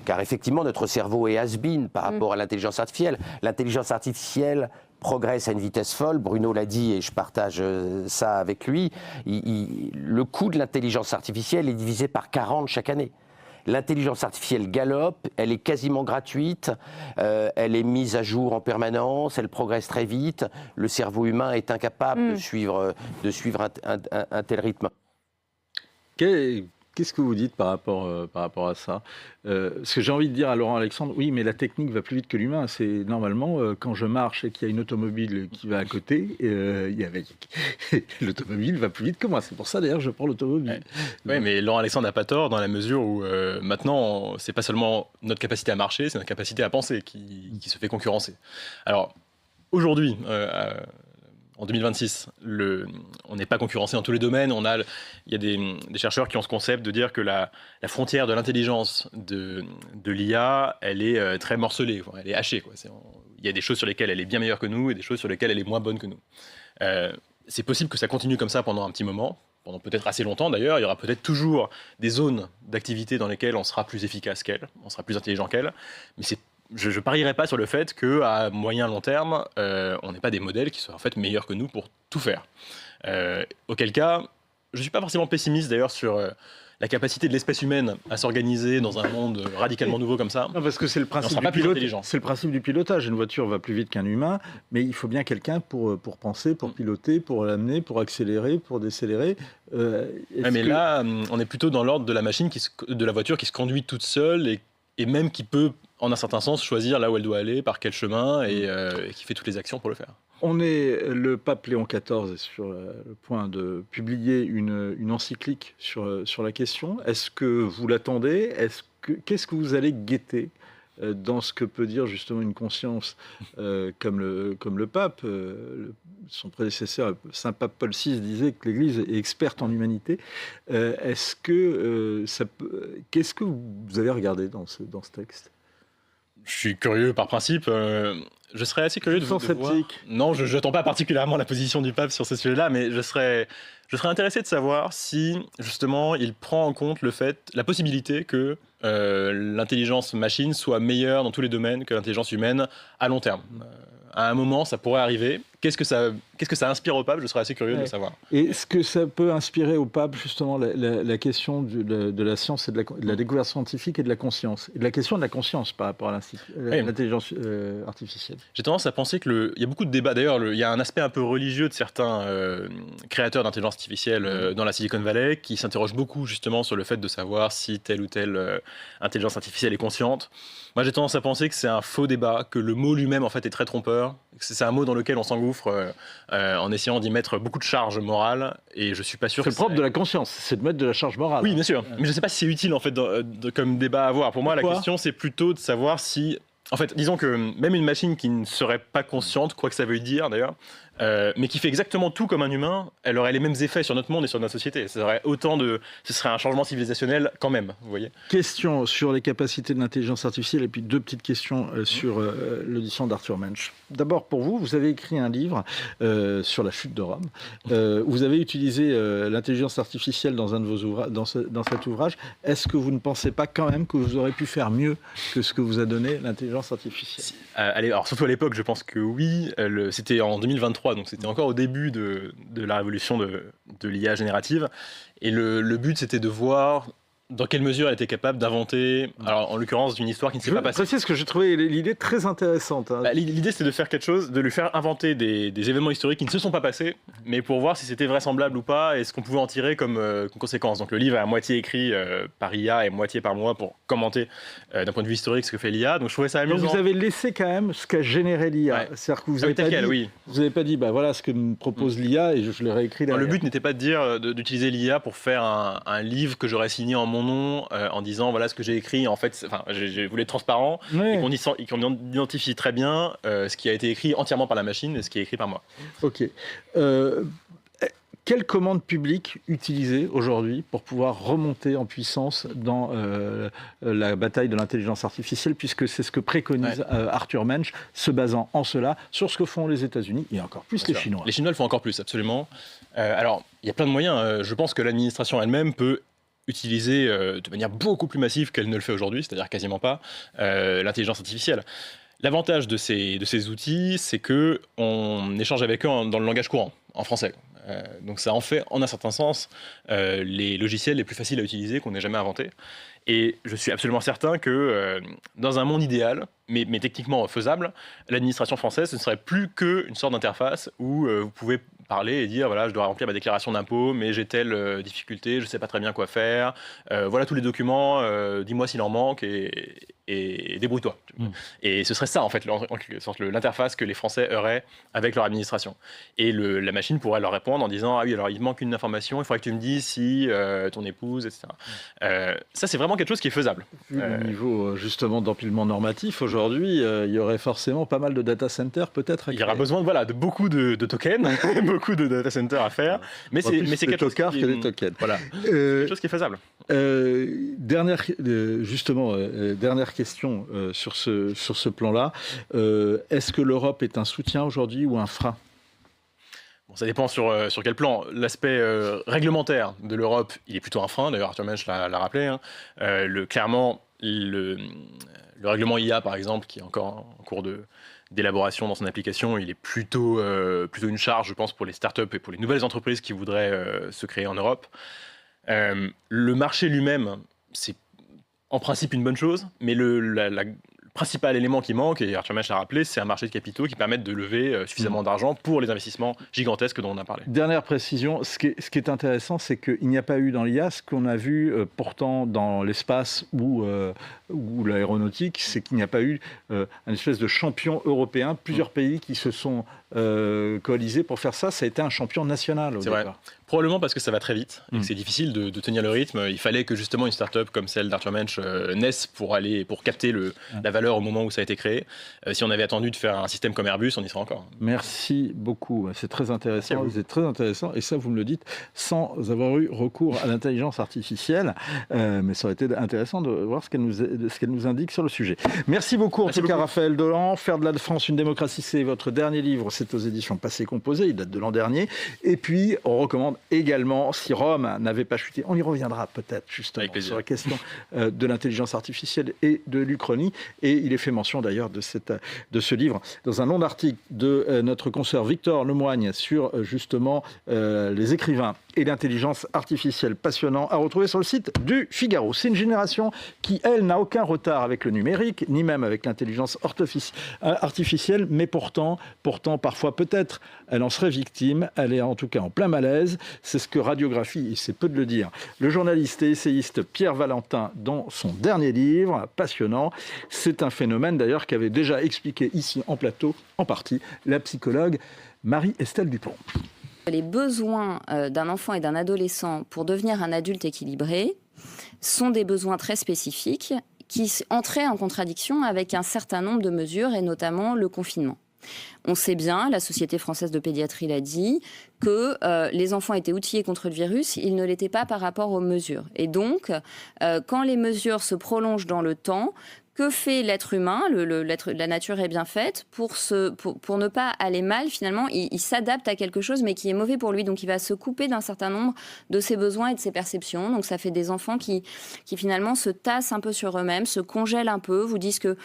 [SPEAKER 5] car effectivement, notre cerveau est has-been par rapport à l'intelligence artificielle. L'intelligence artificielle progresse à une vitesse folle. Bruno l'a dit et je partage ça avec lui. Le coût de l'intelligence artificielle est divisé par 40 chaque année. L'intelligence artificielle galope, elle est quasiment gratuite, elle est mise à jour en permanence, elle progresse très vite. Le cerveau humain est incapable de suivre un tel rythme.
[SPEAKER 1] Qu'est-ce que vous dites par rapport à ça? Ce que j'ai envie de dire à Laurent Alexandre, oui, mais la technique va plus vite que l'humain. C'est normalement, quand je marche et qu'il y a une automobile qui va à côté, l'automobile va plus vite que moi. C'est pour ça, d'ailleurs, je prends l'automobile.
[SPEAKER 4] Oui, mais Laurent Alexandre n'a pas tort dans la mesure où maintenant, c'est pas seulement notre capacité à marcher, c'est notre capacité à penser qui se fait concurrencer. Alors, aujourd'hui, en 2026, on n'est pas concurrencé dans tous les domaines. Il y a des chercheurs qui ont ce concept de dire que la frontière de l'intelligence de l'IA, elle est très morcelée, elle est hachée. Il y a des choses sur lesquelles elle est bien meilleure que nous et des choses sur lesquelles elle est moins bonne que nous. C'est possible que ça continue comme ça pendant un petit moment, pendant peut-être assez longtemps d'ailleurs. Il y aura peut-être toujours des zones d'activité dans lesquelles on sera plus efficace qu'elle, on sera plus intelligent qu'elle, mais je ne parierais pas sur le fait qu'à moyen long terme, on n'ait pas des modèles qui soient en fait meilleurs que nous pour tout faire. Auquel cas, je ne suis pas forcément pessimiste d'ailleurs sur la capacité de l'espèce humaine à s'organiser dans un monde radicalement nouveau comme ça.
[SPEAKER 1] Non, parce que c'est le principe c'est le principe du pilotage. Une voiture va plus vite qu'un humain, mais il faut bien quelqu'un pour penser, pour piloter, pour l'amener, pour accélérer, pour décélérer.
[SPEAKER 4] Là, on est plutôt dans l'ordre de la machine, de la voiture qui se conduit toute seule et même qui peut, en un certain sens, choisir là où elle doit aller, par quel chemin, et qui fait toutes les actions pour le faire.
[SPEAKER 1] Le pape Léon XIV est sur le point de publier une encyclique sur la question. Est-ce que vous l'attendez? Qu'est-ce que vous allez guetter dans ce que peut dire justement une conscience comme le pape? Son prédécesseur, Saint Pape Paul VI, disait que l'Église est experte en humanité. Qu'est-ce que vous avez regardé dans ce texte?
[SPEAKER 4] Je suis curieux par principe. Je serais assez curieux de voir. Non, je n'attends pas particulièrement la position du pape sur ce sujet-là, mais je serais intéressé de savoir si, justement, il prend en compte la possibilité que l'intelligence machine soit meilleure dans tous les domaines que l'intelligence humaine à long terme. À un moment, ça pourrait arriver. Qu'est-ce que ça inspire au pape? Je serais assez curieux de le savoir.
[SPEAKER 1] Et ce que ça peut inspirer au pape, justement, la question de la science et de la découverte scientifique et de la conscience. Et de la question de la conscience par rapport à l'intelligence artificielle.
[SPEAKER 4] J'ai tendance à penser qu'il y a beaucoup de débats. D'ailleurs, il y a un aspect un peu religieux de certains créateurs d'intelligence artificielle dans la Silicon Valley qui s'interrogent beaucoup, justement, sur le fait de savoir si telle ou telle intelligence artificielle est consciente. Moi, j'ai tendance à penser que c'est un faux débat, que le mot lui-même, en fait, est très trompeur. C'est un mot dans lequel on s'engouffre en essayant d'y mettre beaucoup de charge morale, et je suis pas sûr.
[SPEAKER 1] C'est le propre de la conscience, c'est de mettre de la charge morale.
[SPEAKER 4] Oui, bien sûr. Mais je ne sais pas si c'est utile en fait comme débat à avoir. Pour moi, la question c'est plutôt de savoir si En fait, disons que même une machine qui ne serait pas consciente, quoi que ça veuille dire d'ailleurs, mais qui fait exactement tout comme un humain, elle aurait les mêmes effets sur notre monde et sur notre société. Ce serait un changement civilisationnel quand même, vous voyez.
[SPEAKER 1] Question sur les capacités de l'intelligence artificielle et puis 2 petites questions sur l'audition d'Arthur Mensch. D'abord, pour vous, vous avez écrit un livre sur la chute de Rome. Vous avez utilisé l'intelligence artificielle dans un de vos dans cet ouvrage. Est-ce que vous ne pensez pas quand même que vous aurez pu faire mieux que ce que vous a donné l'intelligence artificielle ?
[SPEAKER 4] Alors surtout à l'époque, je pense que oui. C'était en 2023, donc c'était encore au début de la révolution de l'IA générative. Et le but, c'était de voir dans quelle mesure elle était capable d'inventer, alors en l'occurrence d'une histoire qui ne s'est pas passée.
[SPEAKER 1] Je précise que j'ai trouvé l'idée très intéressante. Hein.
[SPEAKER 4] L'idée, c'était de faire quelque chose, de lui faire inventer des événements historiques qui ne se sont pas passés, mais pour voir si c'était vraisemblable ou pas et ce qu'on pouvait en tirer comme conséquence. Donc le livre est à moitié écrit par IA et moitié par moi pour commenter d'un point de vue historique ce que fait l'IA. Donc je trouvais ça amusant.
[SPEAKER 1] Donc vous avez laissé quand même ce qu'a généré l'IA.
[SPEAKER 4] Ouais.
[SPEAKER 1] C'est-à-dire que vous n'avez pas dit, bah voilà ce que me propose l'IA et je l'ai réécrit derrière.
[SPEAKER 4] Le but n'était pas de dire d'utiliser l'IA pour faire un livre que j'aurais signé en mon nom en disant voilà ce que j'ai écrit. En fait, j'ai voulu être transparent et qu'on identifie très bien ce qui a été écrit entièrement par la machine et ce qui est écrit par moi.
[SPEAKER 1] Ok. Quelle commande publique utiliser aujourd'hui pour pouvoir remonter en puissance dans la bataille de l'intelligence artificielle, puisque c'est ce que préconise Arthur Mensch, se basant en cela sur ce que font les États-Unis et encore plus les Chinois.
[SPEAKER 4] Les Chinois le font encore plus, absolument. Alors, il y a plein de moyens. Je pense que l'administration elle-même peut utiliser de manière beaucoup plus massive qu'elle ne le fait aujourd'hui, c'est-à-dire quasiment pas, l'intelligence artificielle. L'avantage de ces outils, c'est qu'on échange avec eux dans le langage courant, en français. Donc ça en fait, en un certain sens, les logiciels les plus faciles à utiliser qu'on ait jamais inventés. Et je suis absolument certain que dans un monde idéal, mais techniquement faisable, l'administration française, ce ne serait plus qu'une sorte d'interface où vous pouvez parler et dire voilà, je dois remplir ma déclaration d'impôt, mais j'ai telle difficulté, je ne sais pas très bien quoi faire. Voilà tous les documents, dis-moi s'il en manque et débrouille-toi. Et ce serait ça, en fait, en quelque sorte, l'interface que les Français auraient avec leur administration. Et la machine pourrait leur répondre en disant ah oui, alors il manque une information, il faudrait que tu me dises si ton épouse, etc. Ça, c'est vraiment quelque chose qui est faisable.
[SPEAKER 1] Vu le niveau justement d'empilement normatif aujourd'hui, il y aurait forcément pas mal de data centers peut-être à créer.
[SPEAKER 4] Il y aura besoin de beaucoup de tokens, beaucoup de data centers à faire, mais c'est quelque chose
[SPEAKER 1] que des tokens.
[SPEAKER 4] Voilà. Quelque chose qui est faisable.
[SPEAKER 1] Dernière question sur ce plan-là. Est-ce que l'Europe est un soutien aujourd'hui ou un frein ?
[SPEAKER 4] Bon, ça dépend sur quel plan. L'aspect réglementaire de l'Europe, il est plutôt un frein. D'ailleurs, Arthur Mensch l'a rappelé. Hein. Clairement, le règlement IA, par exemple, qui est encore en cours d'élaboration dans son application, il est plutôt une charge, je pense, pour les startups et pour les nouvelles entreprises qui voudraient se créer en Europe. Le marché lui-même, c'est en principe une bonne chose, mais le principal élément qui manque, et Arthur Mensch l'a rappelé, c'est un marché de capitaux qui permette de lever suffisamment d'argent pour les investissements gigantesques dont on a parlé.
[SPEAKER 1] Dernière précision, ce qui est intéressant, c'est qu'il n'y a pas eu dans l'IA ce qu'on a vu pourtant dans l'espace ou l'aéronautique, c'est qu'il n'y a pas eu un espèce de champion européen, plusieurs pays qui se sont coalisés pour faire ça. Ça a été un champion national au départ.
[SPEAKER 4] Vrai. Probablement parce que ça va très vite et que c'est difficile de tenir le rythme. Il fallait que justement une start-up comme celle d'Arthur Mensch naisse pour capter la valeur au moment où ça a été créé. Si on avait attendu de faire un système comme Airbus, on y serait encore.
[SPEAKER 1] Merci beaucoup. C'est très intéressant. Vous êtes très intéressant. Et ça, vous me le dites sans avoir eu recours à l'intelligence artificielle. Mais ça aurait été intéressant de voir ce qu'elle nous indique sur le sujet. Merci beaucoup, Raphaël Dolan. Faire de la France une démocratie, c'est votre dernier livre. C'est aux éditions Passé Composé. Il date de l'an dernier. Et puis, on recommande également, si Rome n'avait pas chuté, on y reviendra peut-être justement sur la question de l'intelligence artificielle et de l'Uchronie. Et il est fait mention d'ailleurs de ce livre dans un long article de notre consoeur Victor Lemoigne sur justement les écrivains et l'intelligence artificielle, passionnant à retrouver sur le site du Figaro. C'est une génération qui, elle, n'a aucun retard avec le numérique, ni même avec l'intelligence artificielle, mais pourtant, parfois peut-être, elle en serait victime. Elle est en tout cas en plein malaise. C'est ce que radiographie, et c'est peu de le dire, le journaliste et essayiste Pierre Valentin dans son dernier livre, passionnant. C'est un phénomène d'ailleurs qu'avait déjà expliqué ici en plateau, en partie, la psychologue Marie-Estelle Dupont.
[SPEAKER 6] Les besoins d'un enfant et d'un adolescent pour devenir un adulte équilibré sont des besoins très spécifiques qui entrait en contradiction avec un certain nombre de mesures, et notamment le confinement. On sait bien, la Société française de pédiatrie l'a dit, que les enfants étaient outillés contre le virus, ils ne l'étaient pas par rapport aux mesures. Et donc, quand les mesures se prolongent dans le temps, que fait l'être humain ? La nature est bien faite pour ne pas aller mal. Finalement, il s'adapte à quelque chose, mais qui est mauvais pour lui. Donc, il va se couper d'un certain nombre de ses besoins et de ses perceptions. Donc, ça fait des enfants qui finalement se tassent un peu sur eux-mêmes, se congèlent un peu, vous disent que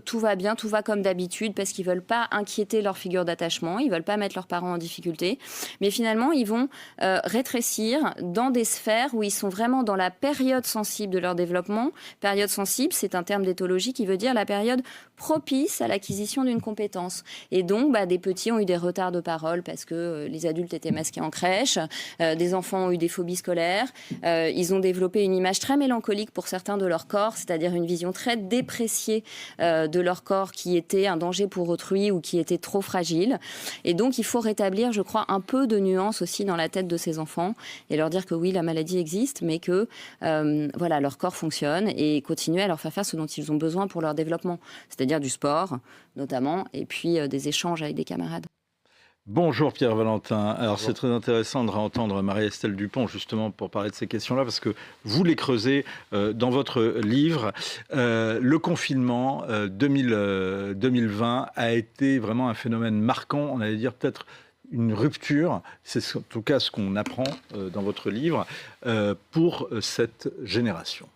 [SPEAKER 6] tout va bien, tout va comme d'habitude, parce qu'ils veulent pas inquiéter leur figure d'attachement, ils veulent pas mettre leurs parents en difficulté. Mais finalement, ils vont rétrécir dans des sphères où ils sont vraiment dans la période sensible de leur développement. Période sensible, c'est un terme d'éthologie qui veut dire la période propice à l'acquisition d'une compétence. Et donc, des petits ont eu des retards de parole parce que les adultes étaient masqués en crèche, des enfants ont eu des phobies scolaires, ils ont développé une image très mélancolique pour certains de leur corps, c'est-à-dire une vision très dépréciée de leur corps qui était un danger pour autrui ou qui était trop fragile. Et donc, il faut rétablir, je crois, un peu de nuance aussi dans la tête de ces enfants et leur dire que oui, la maladie existe, mais que leur corps fonctionne et continuer à leur faire faire ce dont ils ont besoin pour leur développement, c'est-à-dire du sport notamment, et puis des échanges avec des camarades.
[SPEAKER 1] Bonjour Pierre Valentin. Alors c'est très intéressant de réentendre Marie-Estelle Dupont justement pour parler de ces questions-là parce que vous les creusez dans votre livre. Le confinement 2020 a été vraiment un phénomène marquant, on allait dire peut-être une rupture, c'est en tout cas ce qu'on apprend dans votre livre, pour cette génération.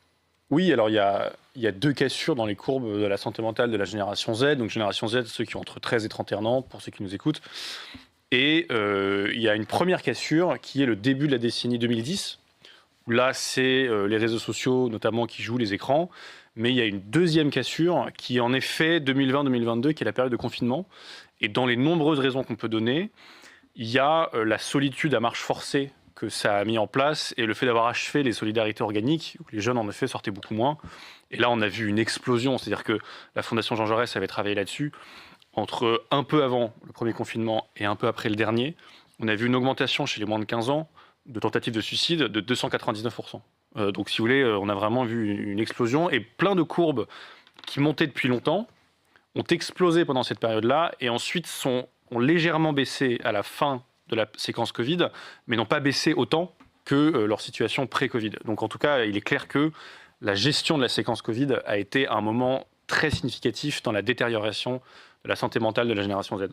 [SPEAKER 7] Oui, alors il y a 2 cassures dans les courbes de la santé mentale de la génération Z. Donc génération Z, ceux qui ont entre 13 et 31 ans, pour ceux qui nous écoutent. Et il y a une première cassure qui est le début de la décennie 2010. Où là, c'est les réseaux sociaux notamment qui jouent les écrans. Mais il y a une deuxième cassure qui est en effet 2020-2022, qui est la période de confinement. Et dans les nombreuses raisons qu'on peut donner, il y a la solitude à marche forcée que ça a mis en place et le fait d'avoir achevé les solidarités organiques, où les jeunes en effet sortaient beaucoup moins. Et là, on a vu une explosion, c'est-à-dire que la Fondation Jean Jaurès avait travaillé là-dessus. Entre un peu avant le premier confinement et un peu après le dernier, on a vu une augmentation chez les moins de 15 ans de tentatives de suicide de 299%. Donc si vous voulez, on a vraiment vu une explosion et plein de courbes qui montaient depuis longtemps ont explosé pendant cette période-là et ensuite ont légèrement baissé à la fin de la séquence Covid, mais n'ont pas baissé autant que leur situation pré-Covid. Donc en tout cas, il est clair que la gestion de la séquence Covid a été un moment très significatif dans la détérioration de la santé mentale de la génération Z.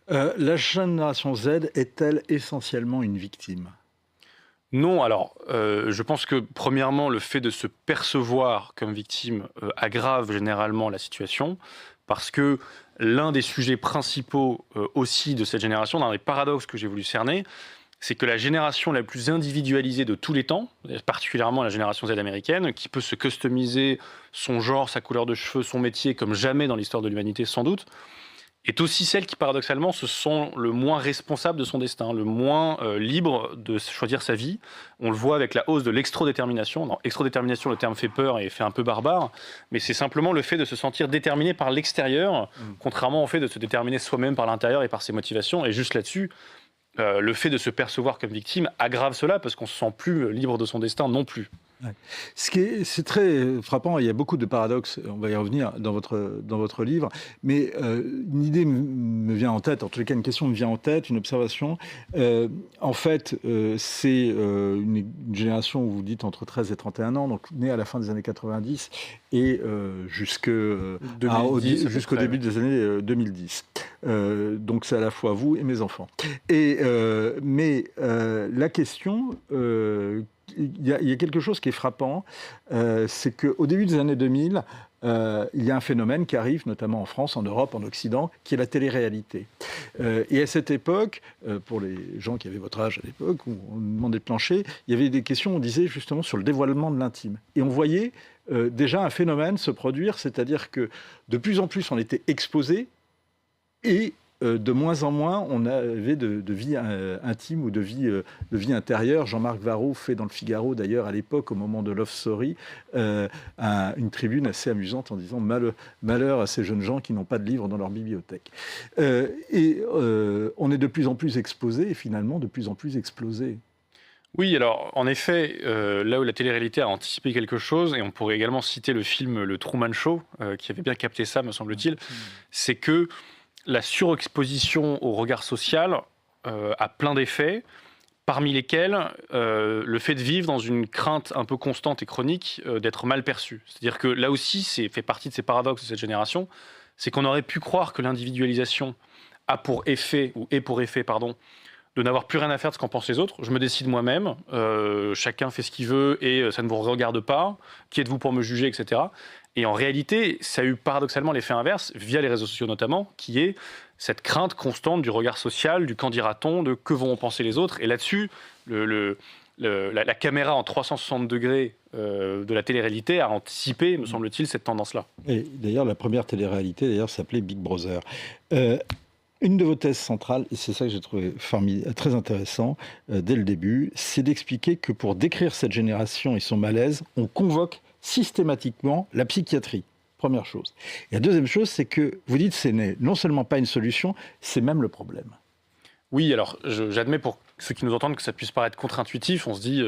[SPEAKER 1] La génération Z est-elle essentiellement une victime ?
[SPEAKER 7] Non, alors je pense que premièrement, le fait de se percevoir comme victime aggrave généralement la situation, parce que l'un des sujets principaux aussi de cette génération, l'un des paradoxes que j'ai voulu cerner, c'est que la génération la plus individualisée de tous les temps, particulièrement la génération Z américaine, qui peut se customiser son genre, sa couleur de cheveux, son métier comme jamais dans l'histoire de l'humanité sans doute, est aussi celle qui paradoxalement se sent le moins responsable de son destin, le moins libre de choisir sa vie. On le voit avec la hausse de l'extrodétermination. Dans extrodétermination, le terme fait peur et fait un peu barbare, mais c'est simplement le fait de se sentir déterminé par l'extérieur, contrairement au fait de se déterminer soi-même par l'intérieur et par ses motivations. Et juste là-dessus, le fait de se percevoir comme victime aggrave cela parce qu'on se sent plus libre de son destin non plus.
[SPEAKER 1] Ouais. C'est très frappant, il y a beaucoup de paradoxes, on va y revenir dans votre livre, mais une idée me vient en tête, en tous les cas une question me vient en tête, une observation. En fait, c'est une génération où vous dites entre 13 et 31 ans, donc née à la fin des années 90 et jusqu'au début des années 2010. Donc c'est à la fois vous et mes enfants. Mais la question... il y a quelque chose qui est frappant, c'est qu'au début des années 2000, il y a un phénomène qui arrive, notamment en France, en Europe, en Occident, qui est la télé-réalité. Et à cette époque, pour les gens qui avaient votre âge à l'époque, où on demandait de plancher, il y avait des questions, on disait justement sur le dévoilement de l'intime. Et on voyait déjà un phénomène se produire, c'est-à-dire que de plus en plus on était exposé et de moins en moins, on avait de vie intime ou de vie intérieure. Jean-Marc Varro fait dans le Figaro, d'ailleurs, à l'époque, au moment de Love Story, une tribune assez amusante en disant « Malheur à ces jeunes gens qui n'ont pas de livres dans leur bibliothèque ». On est de plus en plus exposé et finalement de plus en plus explosé.
[SPEAKER 7] Oui, alors en effet, là où la télé-réalité a anticipé quelque chose, et on pourrait également citer le film Le Truman Show, qui avait bien capté ça, me semble-t-il, c'est que la surexposition au regard social a plein d'effets, parmi lesquels le fait de vivre dans une crainte un peu constante et chronique d'être mal perçu. C'est-à-dire que là aussi, c'est fait partie de ces paradoxes de cette génération, c'est qu'on aurait pu croire que l'individualisation a pour effet, ou est pour effet, pardon, de n'avoir plus rien à faire de ce qu'en pensent les autres. Je me décide moi-même, chacun fait ce qu'il veut et ça ne vous regarde pas. Qui êtes-vous pour me juger, etc. Et en réalité, ça a eu paradoxalement l'effet inverse, via les réseaux sociaux notamment, qui est cette crainte constante du regard social, du qu'en dira-t-on, de que vont en penser les autres. Et là-dessus, la caméra en 360 degrés de la télé-réalité a anticipé, me semble-t-il, cette tendance-là.
[SPEAKER 1] Et d'ailleurs, la première télé-réalité s'appelait Big Brother. Une de vos thèses centrales, et c'est ça que j'ai trouvé très intéressant dès le début, c'est d'expliquer que pour décrire cette génération et son malaise, on convoque systématiquement la psychiatrie. Première chose. Et la deuxième chose, c'est que vous dites que ce n'est non seulement pas une solution, c'est même le problème.
[SPEAKER 7] Oui, alors j'admets pour ceux qui nous entendent que ça puisse paraître contre-intuitif. On se dit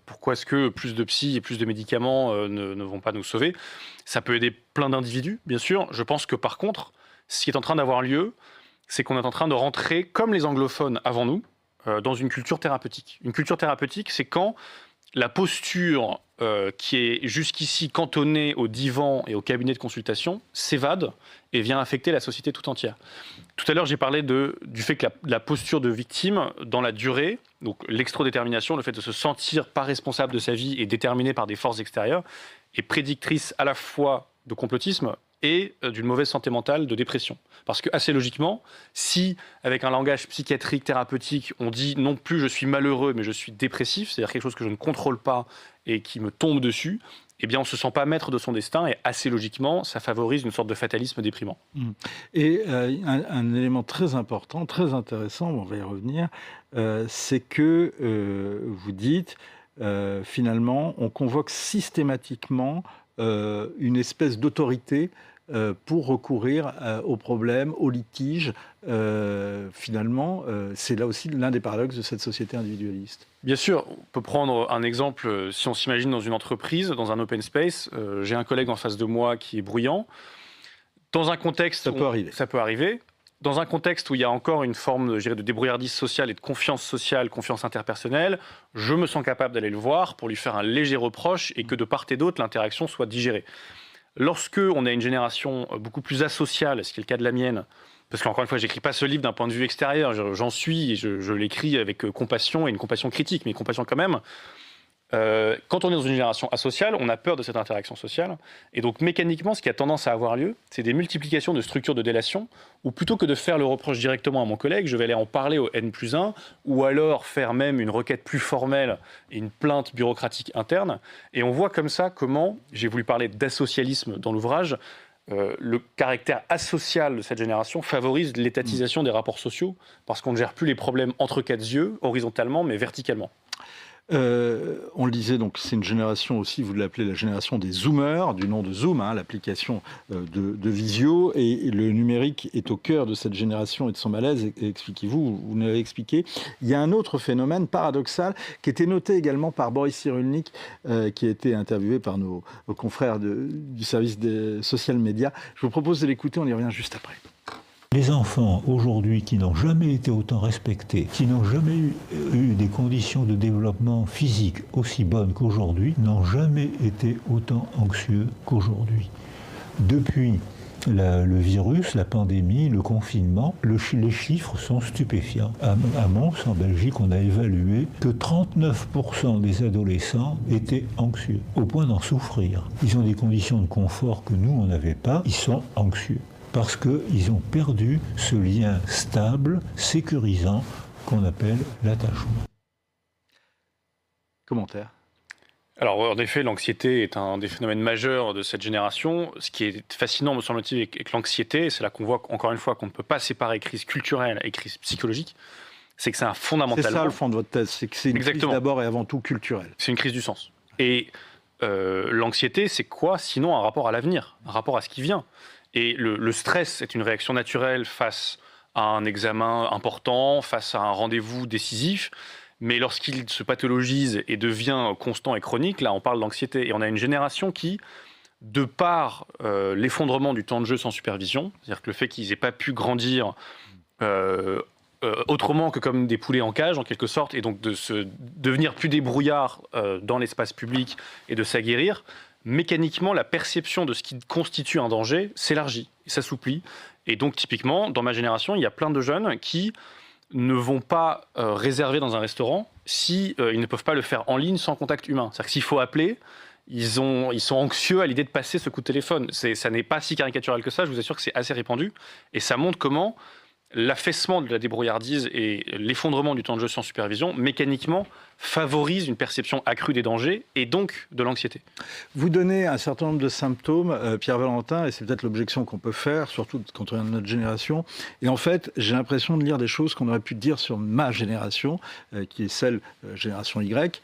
[SPEAKER 7] pourquoi est-ce que plus de psy et plus de médicaments ne vont pas nous sauver? Ça peut aider plein d'individus, bien sûr. Je pense que par contre, ce qui est en train d'avoir lieu, c'est qu'on est en train de rentrer, comme les anglophones avant nous, dans une culture thérapeutique. Une culture thérapeutique, c'est quand la posture qui est jusqu'ici cantonnée au divan et au cabinet de consultation s'évade et vient affecter la société tout entière. Tout à l'heure, j'ai parlé du fait que la posture de victime, dans la durée, donc l'extrodétermination, le fait de se sentir pas responsable de sa vie et déterminé par des forces extérieures, est prédictrice à la fois de complotisme et d'une mauvaise santé mentale, de dépression. Parce que, assez logiquement, si, avec un langage psychiatrique, thérapeutique, on dit non plus je suis malheureux, mais je suis dépressif, c'est-à-dire quelque chose que je ne contrôle pas et qui me tombe dessus, eh bien, on ne se sent pas maître de son destin et, assez logiquement, ça favorise une sorte de fatalisme déprimant.
[SPEAKER 1] Et un élément très important, très intéressant, on va y revenir, c'est que vous dites, finalement, on convoque systématiquement une espèce d'autorité pour recourir aux problèmes, aux litiges. Finalement, c'est là aussi l'un des paradoxes de cette société individualiste.
[SPEAKER 7] Bien sûr, on peut prendre un exemple, si on s'imagine dans une entreprise, dans un open space, j'ai un collègue en face de moi qui est bruyant. Dans un contexte...
[SPEAKER 1] Ça peut arriver.
[SPEAKER 7] Ça peut arriver. Dans un contexte où il y a encore une forme, je dirais, de débrouillardise sociale et de confiance sociale, confiance interpersonnelle, je me sens capable d'aller le voir pour lui faire un léger reproche et que de part et d'autre, l'interaction soit digérée. Lorsque on a une génération beaucoup plus asociale, ce qui est le cas de la mienne, parce qu'encore une fois, je n'écris pas ce livre d'un point de vue extérieur, j'en suis et je l'écris avec compassion et une compassion critique, mais une compassion quand même. Quand on est dans une génération asociale, on a peur de cette interaction sociale. Et donc, mécaniquement, ce qui a tendance à avoir lieu, c'est des multiplications de structures de délation, où plutôt que de faire le reproche directement à mon collègue, je vais aller en parler au N+1, ou alors faire même une requête plus formelle et une plainte bureaucratique interne. Et on voit comme ça comment, j'ai voulu parler d'asocialisme dans l'ouvrage, le caractère asocial de cette génération favorise l'étatisation des rapports sociaux, parce qu'on ne gère plus les problèmes entre quatre yeux, horizontalement, mais verticalement.
[SPEAKER 1] On le disait, donc c'est une génération aussi, vous l'appelez la génération des zoomers, du nom de Zoom, l'application de visio, et le numérique est au cœur de cette génération et de son malaise. Expliquez-vous, vous nous l'avez expliqué. Il y a un autre phénomène paradoxal qui était noté également par Boris Cyrulnik, qui a été interviewé par nos confrères du service des social media. Je vous propose de l'écouter, on y revient juste après.
[SPEAKER 8] Les enfants aujourd'hui qui n'ont jamais été autant respectés, qui n'ont jamais eu des conditions de développement physique aussi bonnes qu'aujourd'hui, n'ont jamais été autant anxieux qu'aujourd'hui. Depuis le virus, la pandémie, le confinement, les chiffres sont stupéfiants. À Mons, en Belgique, on a évalué que 39% des adolescents étaient anxieux, au point d'en souffrir. Ils ont des conditions de confort que nous, on n'avait pas, ils sont anxieux. Parce qu'ils ont perdu ce lien stable, sécurisant, qu'on appelle l'attachement.
[SPEAKER 1] Commentaire.
[SPEAKER 7] Alors, en effet, l'anxiété est un des phénomènes majeurs de cette génération. Ce qui est fascinant, me semble-t-il, avec l'anxiété, c'est là qu'on voit, encore une fois, qu'on ne peut pas séparer crise culturelle et crise psychologique. C'est que c'est un fondamentalement...
[SPEAKER 1] C'est ça le fond de votre thèse, c'est que c'est une crise d'abord et avant tout culturelle.
[SPEAKER 7] C'est une crise du sens. Et l'anxiété, c'est quoi, sinon un rapport à l'avenir, un rapport à ce qui vient. Et le stress est une réaction naturelle face à un examen important, face à un rendez-vous décisif. Mais lorsqu'il se pathologise et devient constant et chronique, là, on parle d'anxiété. Et on a une génération qui, de par l'effondrement du temps de jeu sans supervision, c'est-à-dire que le fait qu'ils n'aient pas pu grandir autrement que comme des poulets en cage, en quelque sorte, et donc de devenir plus débrouillard dans l'espace public et de s'aguerrir, mécaniquement, la perception de ce qui constitue un danger s'élargit, s'assouplit. Et donc, typiquement, dans ma génération, il y a plein de jeunes qui ne vont pas réserver dans un restaurant si ils ne peuvent pas le faire en ligne sans contact humain. C'est-à-dire que s'il faut appeler, ils sont anxieux à l'idée de passer ce coup de téléphone. Ça n'est pas si caricatural que ça, je vous assure que c'est assez répandu. Et ça montre comment l'affaissement de la débrouillardise et l'effondrement du temps de jeu sans supervision, mécaniquement, favorise une perception accrue des dangers et donc de l'anxiété.
[SPEAKER 1] Vous donnez un certain nombre de symptômes, Pierre Valentin, et c'est peut-être l'objection qu'on peut faire, surtout quand on est de notre génération. Et en fait, j'ai l'impression de lire des choses qu'on aurait pu dire sur ma génération, qui est celle, génération Y,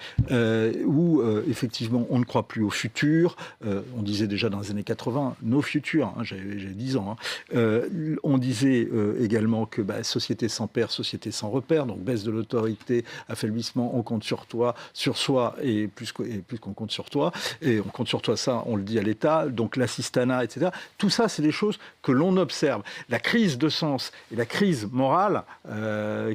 [SPEAKER 1] où effectivement on ne croit plus au futur. On disait déjà dans les années 80, nos futurs, hein, j'ai 10 ans. Hein. On disait également que société sans père, société sans repère, donc baisse de l'autorité, affaiblissement, on compte sur soi et plus qu'on compte sur toi, et on compte sur toi, ça on le dit à l'État, donc l'assistanat, etc. Tout ça, c'est des choses que l'on observe. La crise de sens et la crise morale,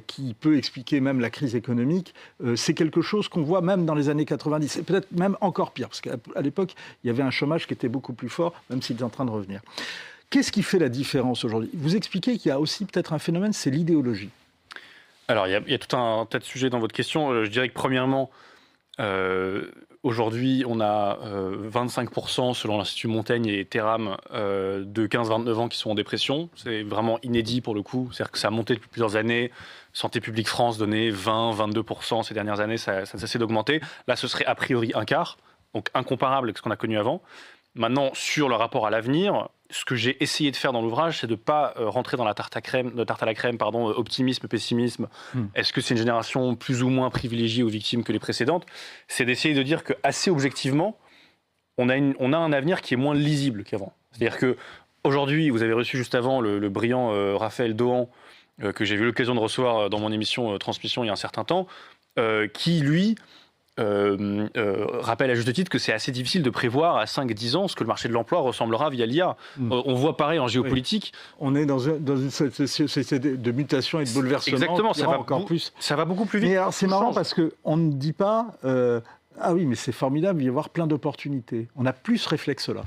[SPEAKER 1] qui peut expliquer même la crise économique, c'est quelque chose qu'on voit même dans les années 90, et peut-être même encore pire, parce qu'à l'époque, il y avait un chômage qui était beaucoup plus fort, même s'il est en train de revenir. Qu'est-ce qui fait la différence aujourd'hui ? Vous expliquez qu'il y a aussi peut-être un phénomène, c'est l'idéologie.
[SPEAKER 7] Alors, il y a tout un tas de sujets dans votre question. Je dirais que premièrement, aujourd'hui, on a 25% selon l'Institut Montaigne et Terram de 15-29 ans qui sont en dépression. C'est vraiment inédit pour le coup. C'est-à-dire que ça a monté depuis plusieurs années. Santé publique France donnait 20-22% ces dernières années. Ça n'a cessé d'augmenter. Là, ce serait a priori un quart, donc incomparable avec ce qu'on a connu avant. Maintenant, sur le rapport à l'avenir, ce que j'ai essayé de faire dans l'ouvrage, c'est de ne pas rentrer dans la tarte à la crème, optimisme, pessimisme. Est-ce que c'est une génération plus ou moins privilégiée aux victimes que les précédentes ? C'est d'essayer de dire qu'assez objectivement, on a un avenir qui est moins lisible qu'avant. C'est-à-dire qu'aujourd'hui, vous avez reçu juste avant le brillant Raphaël Dohan, que j'ai eu l'occasion de recevoir dans mon émission Transmission il y a un certain temps, qui, lui, rappelle à juste titre que c'est assez difficile de prévoir à 5-10 ans ce que le marché de l'emploi ressemblera via l'IA. On voit pareil en géopolitique.
[SPEAKER 1] Oui. On est dans une société de mutation et de bouleversement.
[SPEAKER 7] Exactement, ça va beaucoup plus vite.
[SPEAKER 1] Mais alors, c'est marrant parce qu'on ne dit pas ah oui, mais c'est formidable, il va y avoir plein d'opportunités. On n'a plus ce réflexe-là.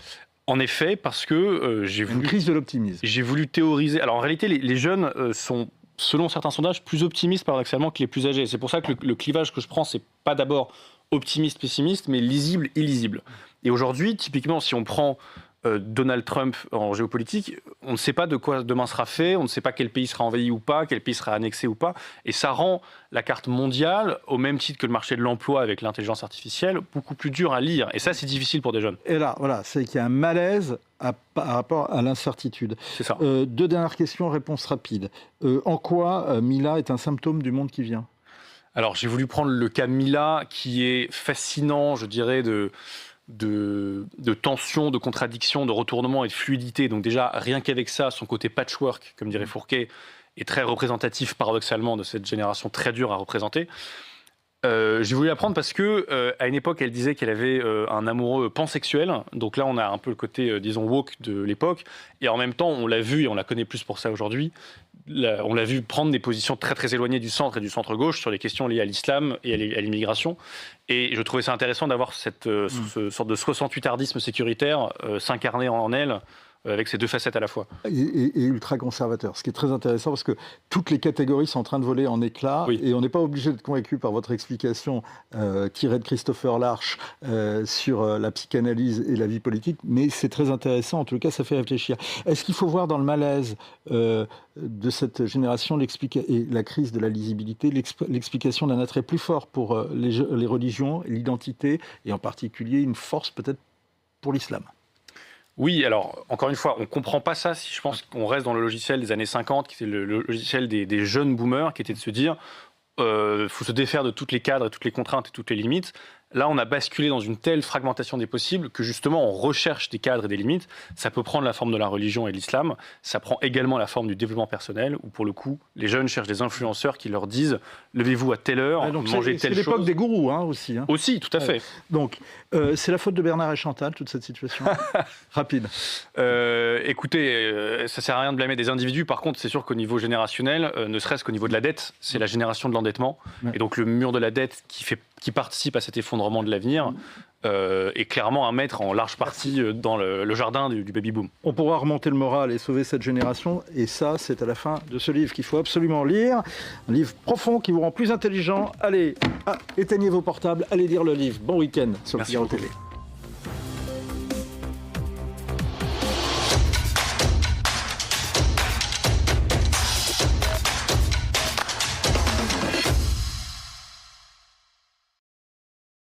[SPEAKER 7] En effet, parce que j'ai voulu...
[SPEAKER 1] Une crise de l'optimisme.
[SPEAKER 7] J'ai voulu théoriser... Alors en réalité, les jeunes sont... selon certains sondages, plus optimistes paradoxalement que les plus âgés. C'est pour ça que le clivage que je prends, c'est pas d'abord optimiste, pessimiste, mais lisible, illisible. Et aujourd'hui, typiquement, si on prend Donald Trump en géopolitique, on ne sait pas de quoi demain sera fait, on ne sait pas quel pays sera envahi ou pas, quel pays sera annexé ou pas, et ça rend la carte mondiale, au même titre que le marché de l'emploi avec l'intelligence artificielle, beaucoup plus dur à lire. Et ça, c'est difficile pour des jeunes.
[SPEAKER 1] Et là, voilà, c'est qu'il y a un malaise par rapport à l'incertitude.
[SPEAKER 7] C'est ça.
[SPEAKER 1] 2 dernières questions, réponse rapide. En quoi Mila est un symptôme du monde qui vient ?
[SPEAKER 7] Alors, j'ai voulu prendre le cas Mila, qui est fascinant, je dirais, de tension, de contradiction, de retournement et de fluidité. Donc déjà, rien qu'avec ça, son côté patchwork, comme dirait Fourquet, est très représentatif, paradoxalement, de cette génération très dure à représenter. J'ai voulu la prendre parce que à une époque, elle disait qu'elle avait un amoureux pansexuel. Donc là, on a un peu le côté, disons, woke de l'époque. Et en même temps, on l'a vu, et on la connaît plus pour ça aujourd'hui, on l'a vu prendre des positions très très éloignées du centre et du centre-gauche sur les questions liées à l'islam et à l'immigration. Et je trouvais ça intéressant d'avoir cette sorte de 68ardisme sécuritaire s'incarner en elle, avec ces deux facettes à la fois.
[SPEAKER 1] Et ultra-conservateur, ce qui est très intéressant parce que toutes les catégories sont en train de voler en éclats, oui. Et on n'est pas obligé d'être convaincu par votre explication tirée de Christopher Larche sur la psychanalyse et la vie politique, mais c'est très intéressant, en tout cas ça fait réfléchir. Est-ce qu'il faut voir dans le malaise de cette génération et la crise de la lisibilité, l'explication d'un attrait plus fort pour les religions, l'identité, et en particulier une force peut-être pour l'islam ?
[SPEAKER 7] Oui, alors, encore une fois, on ne comprend pas ça si je pense qu'on reste dans le logiciel des années 50, qui était le logiciel des jeunes boomers, qui était de se dire faut se défaire de toutes les cadres, toutes les contraintes et toutes les limites. Là, on a basculé dans une telle fragmentation des possibles que justement, on recherche des cadres et des limites. Ça peut prendre la forme de la religion et de l'islam. Ça prend également la forme du développement personnel, où pour le coup, les jeunes cherchent des influenceurs qui leur disent « levez-vous à telle heure, mangez telle chose ».
[SPEAKER 1] C'est l'époque des gourous aussi.
[SPEAKER 7] Aussi, tout à fait.
[SPEAKER 1] Donc, c'est la faute de Bernard et Chantal, toute cette situation. Rapide.
[SPEAKER 7] Écoutez, ça sert à rien de blâmer des individus. Par contre, c'est sûr qu'au niveau générationnel, ne serait-ce qu'au niveau de la dette, c'est la génération de l'endettement. Et donc, le mur de la dette qui participe à cet effondrement de l'avenir est clairement à mettre en large partie dans le jardin du baby-boom.
[SPEAKER 1] On pourra remonter le moral et sauver cette génération. Et ça, c'est à la fin de ce livre qu'il faut absolument lire. Un livre profond qui vous rend plus intelligent. Allez, éteignez vos portables, allez lire le livre. Bon week-end sur le Figaro TV.